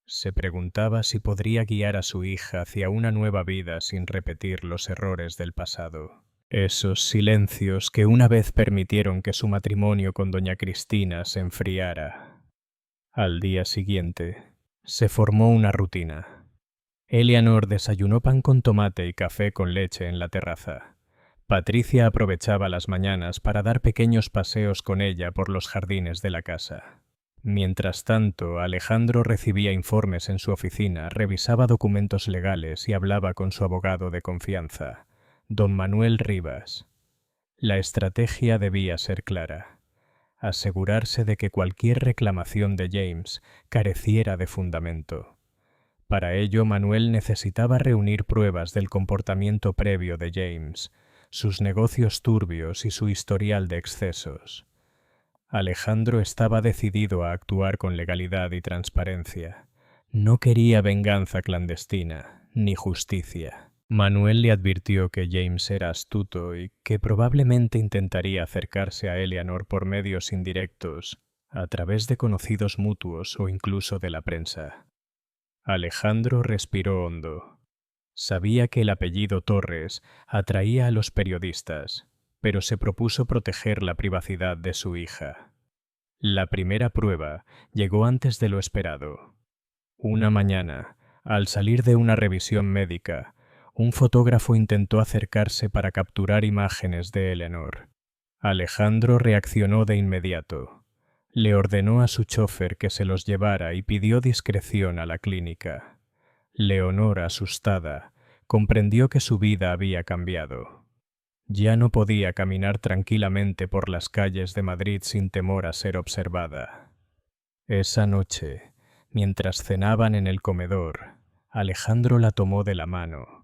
Se preguntaba si podría guiar a su hija hacia una nueva vida sin repetir los errores del pasado. Esos silencios que una vez permitieron que su matrimonio con doña Cristina se enfriara. Al día siguiente, se formó una rutina. Eleanor desayunó pan con tomate y café con leche en la terraza. Patricia aprovechaba las mañanas para dar pequeños paseos con ella por los jardines de la casa. Mientras tanto, Alejandro recibía informes en su oficina, revisaba documentos legales y hablaba con su abogado de confianza, don Manuel Rivas. La estrategia debía ser clara. asegurarse de que cualquier reclamación de James careciera de fundamento. Para ello, Manuel necesitaba reunir pruebas del comportamiento previo de James, sus negocios turbios y su historial de excesos. Alejandro estaba decidido a actuar con legalidad y transparencia. No quería venganza clandestina, ni justicia. Manuel le advirtió que James era astuto y que probablemente intentaría acercarse a Eleanor por medios indirectos, a través de conocidos mutuos o incluso de la prensa. Alejandro respiró hondo. Sabía que el apellido Torres atraía a los periodistas, pero se propuso proteger la privacidad de su hija. La primera prueba llegó antes de lo esperado. Una mañana, al salir de una revisión médica, un fotógrafo intentó acercarse para capturar imágenes de Eleanor. Alejandro reaccionó de inmediato. Le ordenó a su chofer que se los llevara y pidió discreción a la clínica. Leonor, asustada, comprendió que su vida había cambiado. Ya no podía caminar tranquilamente por las calles de Madrid sin temor a ser observada. Esa noche, mientras cenaban en el comedor, Alejandro la tomó de la mano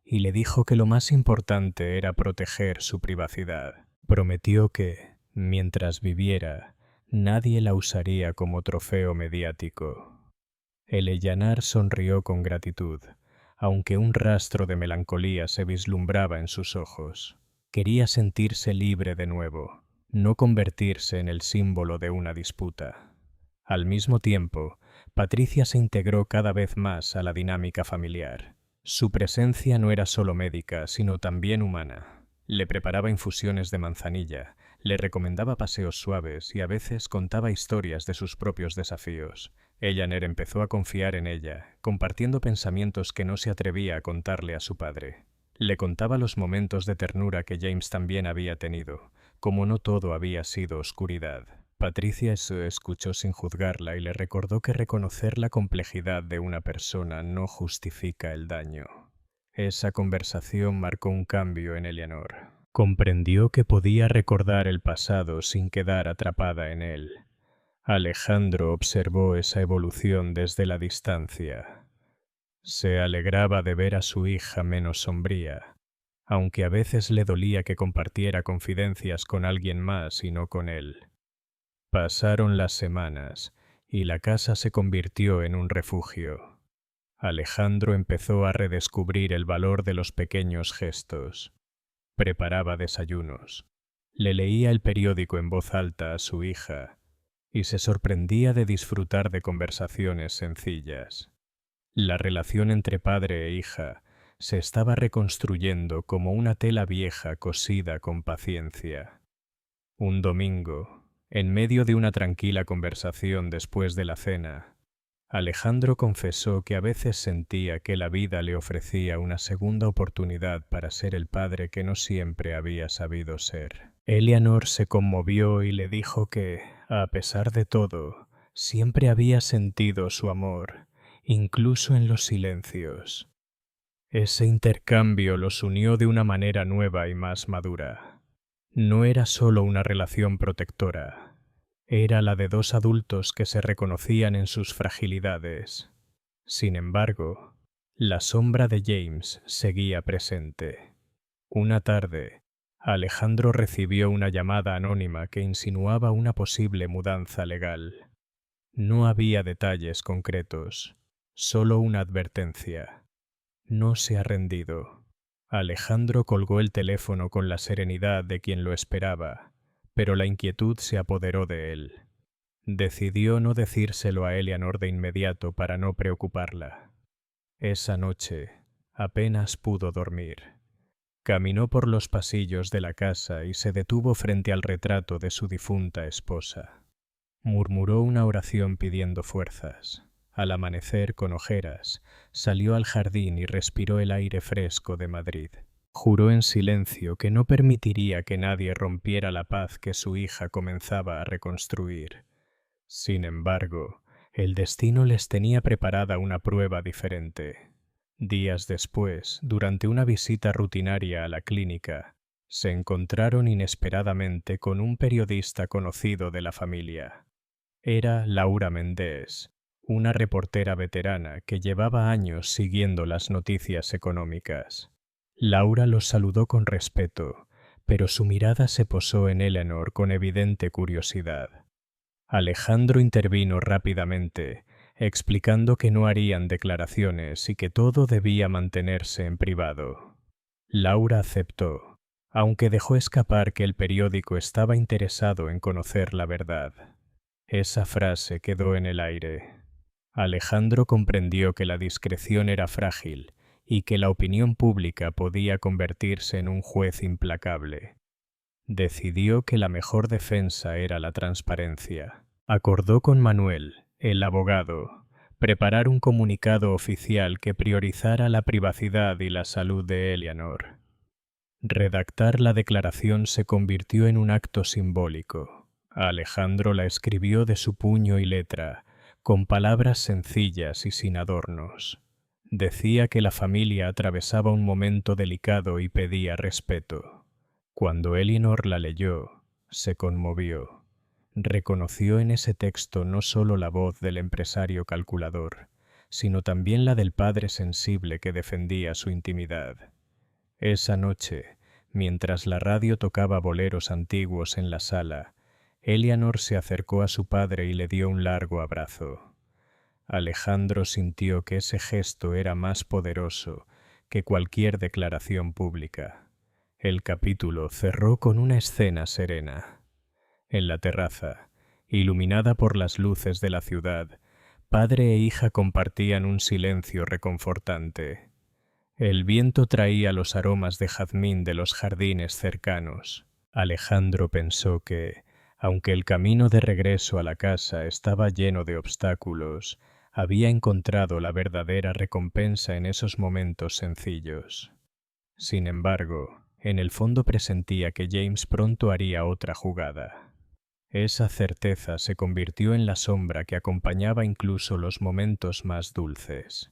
y le dijo que lo más importante era proteger su privacidad. Prometió que, mientras viviera, nadie la usaría como trofeo mediático. El Ellanar sonrió con gratitud, aunque un rastro de melancolía se vislumbraba en sus ojos. Quería sentirse libre de nuevo, no convertirse en el símbolo de una disputa. Al mismo tiempo, Patricia se integró cada vez más a la dinámica familiar. Su presencia no era solo médica, sino también humana. Le preparaba infusiones de manzanilla, le recomendaba paseos suaves y a veces contaba historias de sus propios desafíos. Eleanor empezó a confiar en ella, compartiendo pensamientos que no se atrevía a contarle a su padre. Le contaba los momentos de ternura que James también había tenido, como no todo había sido oscuridad. Patricia se escuchó sin juzgarla y le recordó que reconocer la complejidad de una persona no justifica el daño. Esa conversación marcó un cambio en Eleanor. Comprendió que podía recordar el pasado sin quedar atrapada en él. Alejandro observó esa evolución desde la distancia. Se alegraba de ver a su hija menos sombría, aunque a veces le dolía que compartiera confidencias con alguien más y no con él. Pasaron las semanas y la casa se convirtió en un refugio. Alejandro empezó a redescubrir el valor de los pequeños gestos. Preparaba desayunos, le leía el periódico en voz alta a su hija y se sorprendía de disfrutar de conversaciones sencillas. La relación entre padre e hija se estaba reconstruyendo como una tela vieja cosida con paciencia. Un domingo, en medio de una tranquila conversación después de la cena, Alejandro confesó que a veces sentía que la vida le ofrecía una segunda oportunidad para ser el padre que no siempre había sabido ser. Eleanor se conmovió y le dijo que, a pesar de todo, siempre había sentido su amor, incluso en los silencios. Ese intercambio los unió de una manera nueva y más madura. No era solo una relación protectora, era la de dos adultos que se reconocían en sus fragilidades. Sin embargo, la sombra de James seguía presente. Una tarde, Alejandro recibió una llamada anónima que insinuaba una posible mudanza legal. No había detalles concretos, solo una advertencia. No se ha rendido. Alejandro colgó el teléfono con la serenidad de quien lo esperaba, pero la inquietud se apoderó de él. Decidió no decírselo a Eleanor de inmediato para no preocuparla. Esa noche apenas pudo dormir. Caminó por los pasillos de la casa y se detuvo frente al retrato de su difunta esposa. Murmuró una oración pidiendo fuerzas. Al amanecer, con ojeras, salió al jardín y respiró el aire fresco de Madrid. Juró en silencio que no permitiría que nadie rompiera la paz que su hija comenzaba a reconstruir. Sin embargo, el destino les tenía preparada una prueba diferente. Días después, durante una visita rutinaria a la clínica, Se encontraron inesperadamente con un periodista conocido de la familia. Era Laura Mendés, una reportera veterana que llevaba años siguiendo las noticias económicas. Laura los saludó con respeto, pero su mirada se posó en Eleanor con evidente curiosidad. Alejandro intervino rápidamente, explicando que no harían declaraciones y que todo debía mantenerse en privado. Laura aceptó, aunque dejó escapar que el periódico estaba interesado en conocer la verdad. Esa frase quedó en el aire. Alejandro comprendió que la discreción era frágil y que la opinión pública podía convertirse en un juez implacable. Decidió que la mejor defensa era la transparencia. Acordó con Manuel, el abogado, preparar un comunicado oficial que priorizara la privacidad y la salud de Eleanor. Redactar la declaración se convirtió en un acto simbólico. Alejandro la escribió de su puño y letra, con palabras sencillas y sin adornos. Decía que la familia atravesaba un momento delicado y pedía respeto. Cuando Eleanor la leyó, se conmovió. Reconoció en ese texto no solo la voz del empresario calculador, sino también la del padre sensible que defendía su intimidad. Esa noche, mientras la radio tocaba boleros antiguos en la sala, Eleanor se acercó a su padre y le dio un largo abrazo. Alejandro sintió que ese gesto era más poderoso que cualquier declaración pública. El capítulo cerró con una escena serena. En la terraza, iluminada por las luces de la ciudad, padre e hija compartían un silencio reconfortante. El viento traía los aromas de jazmín de los jardines cercanos. Alejandro pensó que, aunque el camino de regreso a la casa estaba lleno de obstáculos, había encontrado la verdadera recompensa en esos momentos sencillos. Sin embargo, en el fondo presentía que James pronto haría otra jugada. Esa certeza se convirtió en la sombra que acompañaba incluso los momentos más dulces.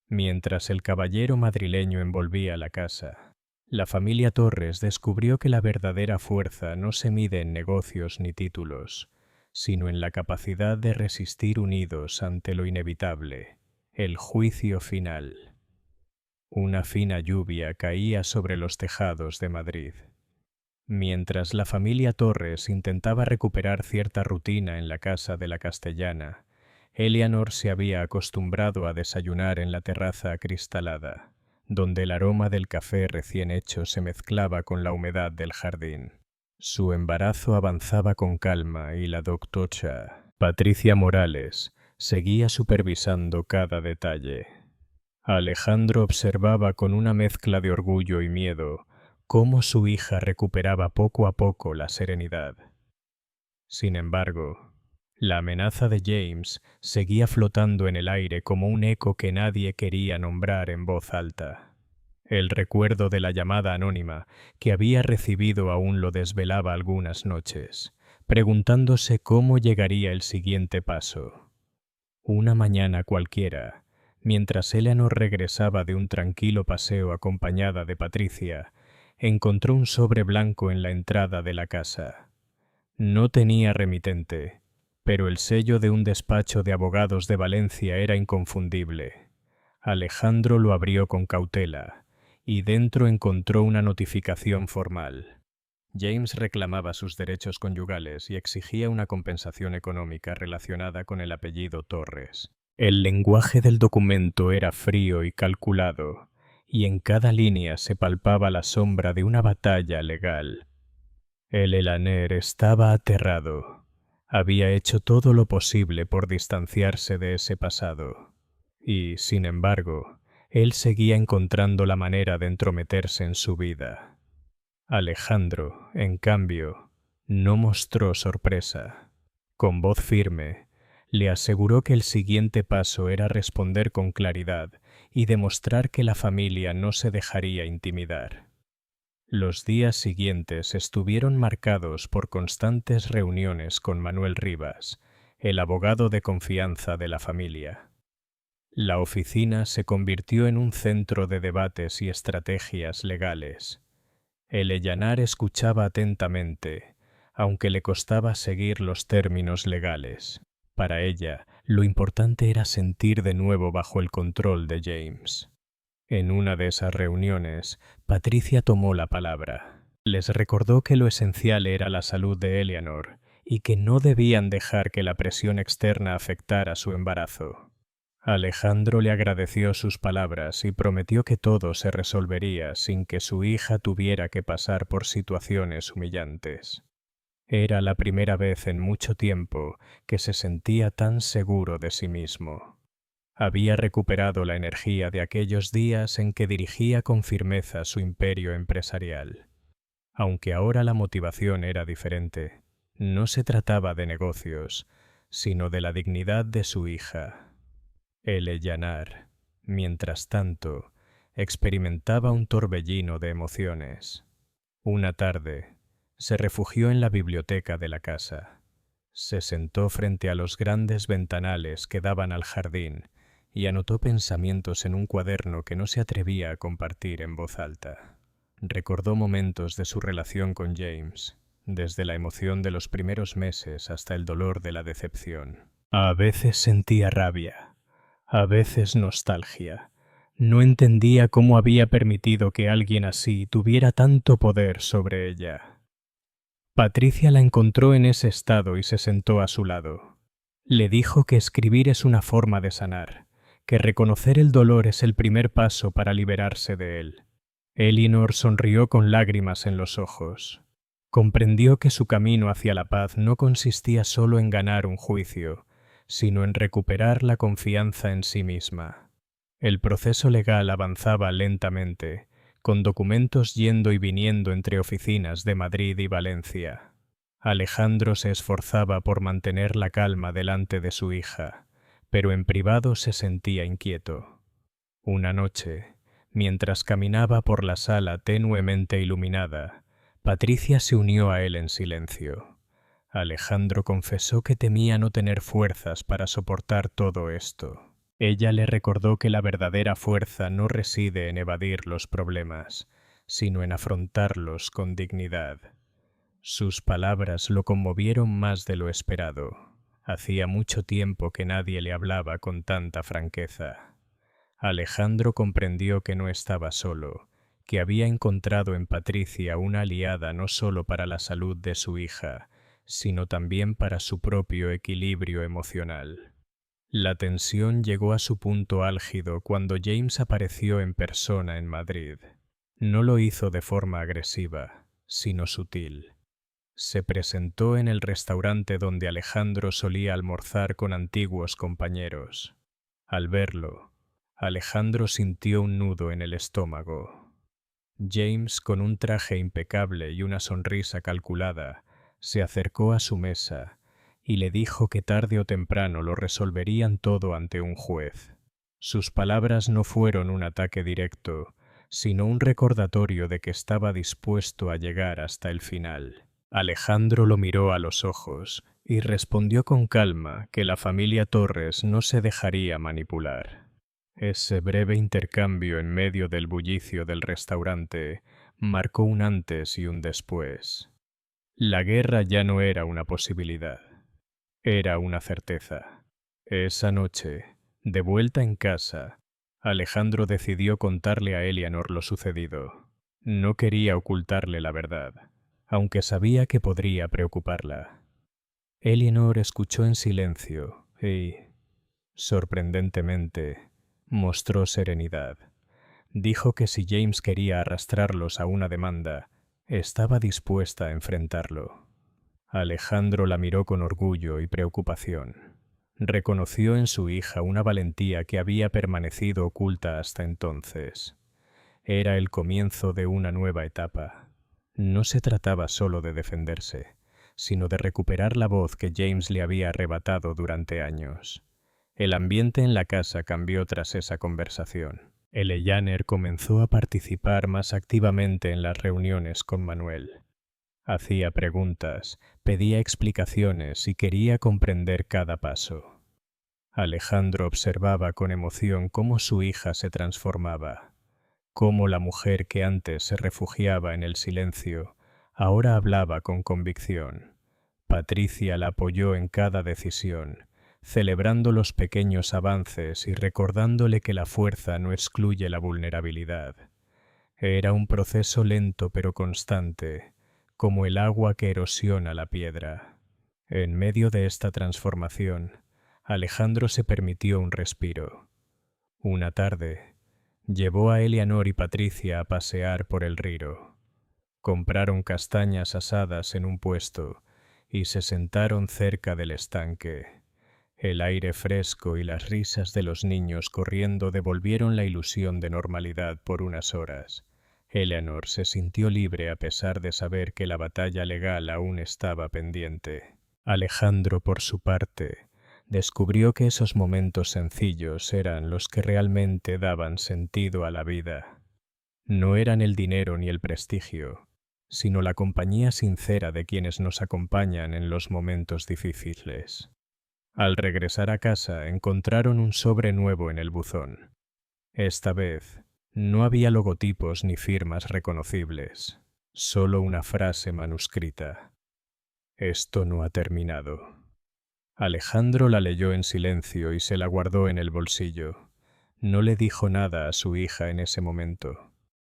Mientras el caballero madrileño envolvía la casa, la familia Torres descubrió que la verdadera fuerza no se mide en negocios ni títulos, sino en la capacidad de resistir unidos ante lo inevitable, el juicio final. Una fina lluvia caía sobre los tejados de Madrid. Mientras la familia Torres intentaba recuperar cierta rutina en la casa de la Castellana, Eleanor se había acostumbrado a desayunar en la terraza acristalada, donde el aroma del café recién hecho se mezclaba con la humedad del jardín. Su embarazo avanzaba con calma y la doctora Patricia Morales seguía supervisando cada detalle. Alejandro observaba con una mezcla de orgullo y miedo cómo su hija recuperaba poco a poco la serenidad. Sin embargo, la amenaza de James seguía flotando en el aire como un eco que nadie quería nombrar en voz alta. El recuerdo de la llamada anónima que había recibido aún lo desvelaba algunas noches, preguntándose cómo llegaría el siguiente paso. Una mañana cualquiera, mientras Eleanor regresaba de un tranquilo paseo acompañada de Patricia, encontró un sobre blanco en la entrada de la casa. No tenía remitente, pero el sello de un despacho de abogados de Valencia era inconfundible. Alejandro lo abrió con cautela, y dentro encontró una notificación formal. James reclamaba sus derechos conyugales y exigía una compensación económica relacionada con el apellido Torres. El lenguaje del documento era frío y calculado, y en cada línea se palpaba la sombra de una batalla legal. El Elaner estaba aterrado. Había hecho todo lo posible por distanciarse de ese pasado. Y, sin embargo, él seguía encontrando la manera de entrometerse en su vida. Alejandro, en cambio, no mostró sorpresa. Con voz firme, le aseguró que el siguiente paso era responder con claridad y demostrar que la familia no se dejaría intimidar. Los días siguientes estuvieron marcados por constantes reuniones con Manuel Rivas, el abogado de confianza de la familia. La oficina se convirtió en un centro de debates y estrategias legales. Eleanor escuchaba atentamente, aunque le costaba seguir los términos legales. Para ella, lo importante era sentir de nuevo bajo el control de James. En una de esas reuniones, Patricia tomó la palabra. Les recordó que lo esencial era la salud de Eleanor y que no debían dejar que la presión externa afectara su embarazo. Alejandro le agradeció sus palabras y prometió que todo se resolvería sin que su hija tuviera que pasar por situaciones humillantes. Era la primera vez en mucho tiempo que se sentía tan seguro de sí mismo. Había recuperado la energía de aquellos días en que dirigía con firmeza su imperio empresarial. Aunque ahora la motivación era diferente, no se trataba de negocios, sino de la dignidad de su hija. Eleanor, mientras tanto, experimentaba un torbellino de emociones. Una tarde, se refugió en la biblioteca de la casa. Se sentó frente a los grandes ventanales que daban al jardín y anotó pensamientos en un cuaderno que no se atrevía a compartir en voz alta. Recordó momentos de su relación con James, desde la emoción de los primeros meses hasta el dolor de la decepción. A veces sentía rabia, a veces nostalgia. No entendía cómo había permitido que alguien así tuviera tanto poder sobre ella. Patricia la encontró en ese estado y se sentó a su lado. Le dijo que escribir es una forma de sanar, que reconocer el dolor es el primer paso para liberarse de él. Eleanor sonrió con lágrimas en los ojos. Comprendió que su camino hacia la paz no consistía solo en ganar un juicio, sino en recuperar la confianza en sí misma. El proceso legal avanzaba lentamente, con documentos yendo y viniendo entre oficinas de Madrid y Valencia. Alejandro se esforzaba por mantener la calma delante de su hija, pero en privado se sentía inquieto. Una noche, mientras caminaba por la sala tenuemente iluminada, Patricia se unió a él en silencio. Alejandro confesó que temía no tener fuerzas para soportar todo esto. Ella le recordó que la verdadera fuerza no reside en evadir los problemas, sino en afrontarlos con dignidad. Sus palabras lo conmovieron más de lo esperado. Hacía mucho tiempo que nadie le hablaba con tanta franqueza. Alejandro comprendió que no estaba solo, que había encontrado en Patricia una aliada no solo para la salud de su hija, sino también para su propio equilibrio emocional. La tensión llegó a su punto álgido cuando James apareció en persona en Madrid. No lo hizo de forma agresiva, sino sutil. Se presentó en el restaurante donde Alejandro solía almorzar con antiguos compañeros. Al verlo, Alejandro sintió un nudo en el estómago. James, con un traje impecable y una sonrisa calculada, se acercó a su mesa y le dijo que tarde o temprano lo resolverían todo ante un juez. Sus palabras no fueron un ataque directo, sino un recordatorio de que estaba dispuesto a llegar hasta el final. Alejandro lo miró a los ojos y respondió con calma que la familia Torres no se dejaría manipular. Ese breve intercambio en medio del bullicio del restaurante marcó un antes y un después. La guerra ya no era una posibilidad. Era una certeza. Esa noche, de vuelta en casa, Alejandro decidió contarle a Eleanor lo sucedido. No quería ocultarle la verdad, aunque sabía que podría preocuparla. Eleanor escuchó en silencio y, sorprendentemente, mostró serenidad. Dijo que si James quería arrastrarlos a una demanda, estaba dispuesta a enfrentarlo. Alejandro la miró con orgullo y preocupación. Reconoció en su hija una valentía que había permanecido oculta hasta entonces. Era el comienzo de una nueva etapa. No se trataba solo de defenderse, sino de recuperar la voz que James le había arrebatado durante años. El ambiente en la casa cambió tras esa conversación. Eleanor comenzó a participar más activamente en las reuniones con Manuel. Hacía preguntas, pedía explicaciones y quería comprender cada paso. Alejandro observaba con emoción cómo su hija se transformaba. Cómo la mujer que antes se refugiaba en el silencio, ahora hablaba con convicción. Patricia la apoyó en cada decisión, celebrando los pequeños avances y recordándole que la fuerza no excluye la vulnerabilidad. Era un proceso lento pero constante, como el agua que erosiona la piedra. En medio de esta transformación, Alejandro se permitió un respiro. Una tarde, llevó a Eleanor y Patricia a pasear por el río. Compraron castañas asadas en un puesto y se sentaron cerca del estanque. El aire fresco y las risas de los niños corriendo devolvieron la ilusión de normalidad por unas horas. Eleanor se sintió libre a pesar de saber que la batalla legal aún estaba pendiente. Alejandro, por su parte, descubrió que esos momentos sencillos eran los que realmente daban sentido a la vida. No eran el dinero ni el prestigio, sino la compañía sincera de quienes nos acompañan en los momentos difíciles. Al regresar a casa encontraron un sobre nuevo en el buzón. Esta vez no había logotipos ni firmas reconocibles, solo una frase manuscrita. Esto no ha terminado. Alejandro la leyó en silencio y se la guardó en el bolsillo. No le dijo nada a su hija en ese momento.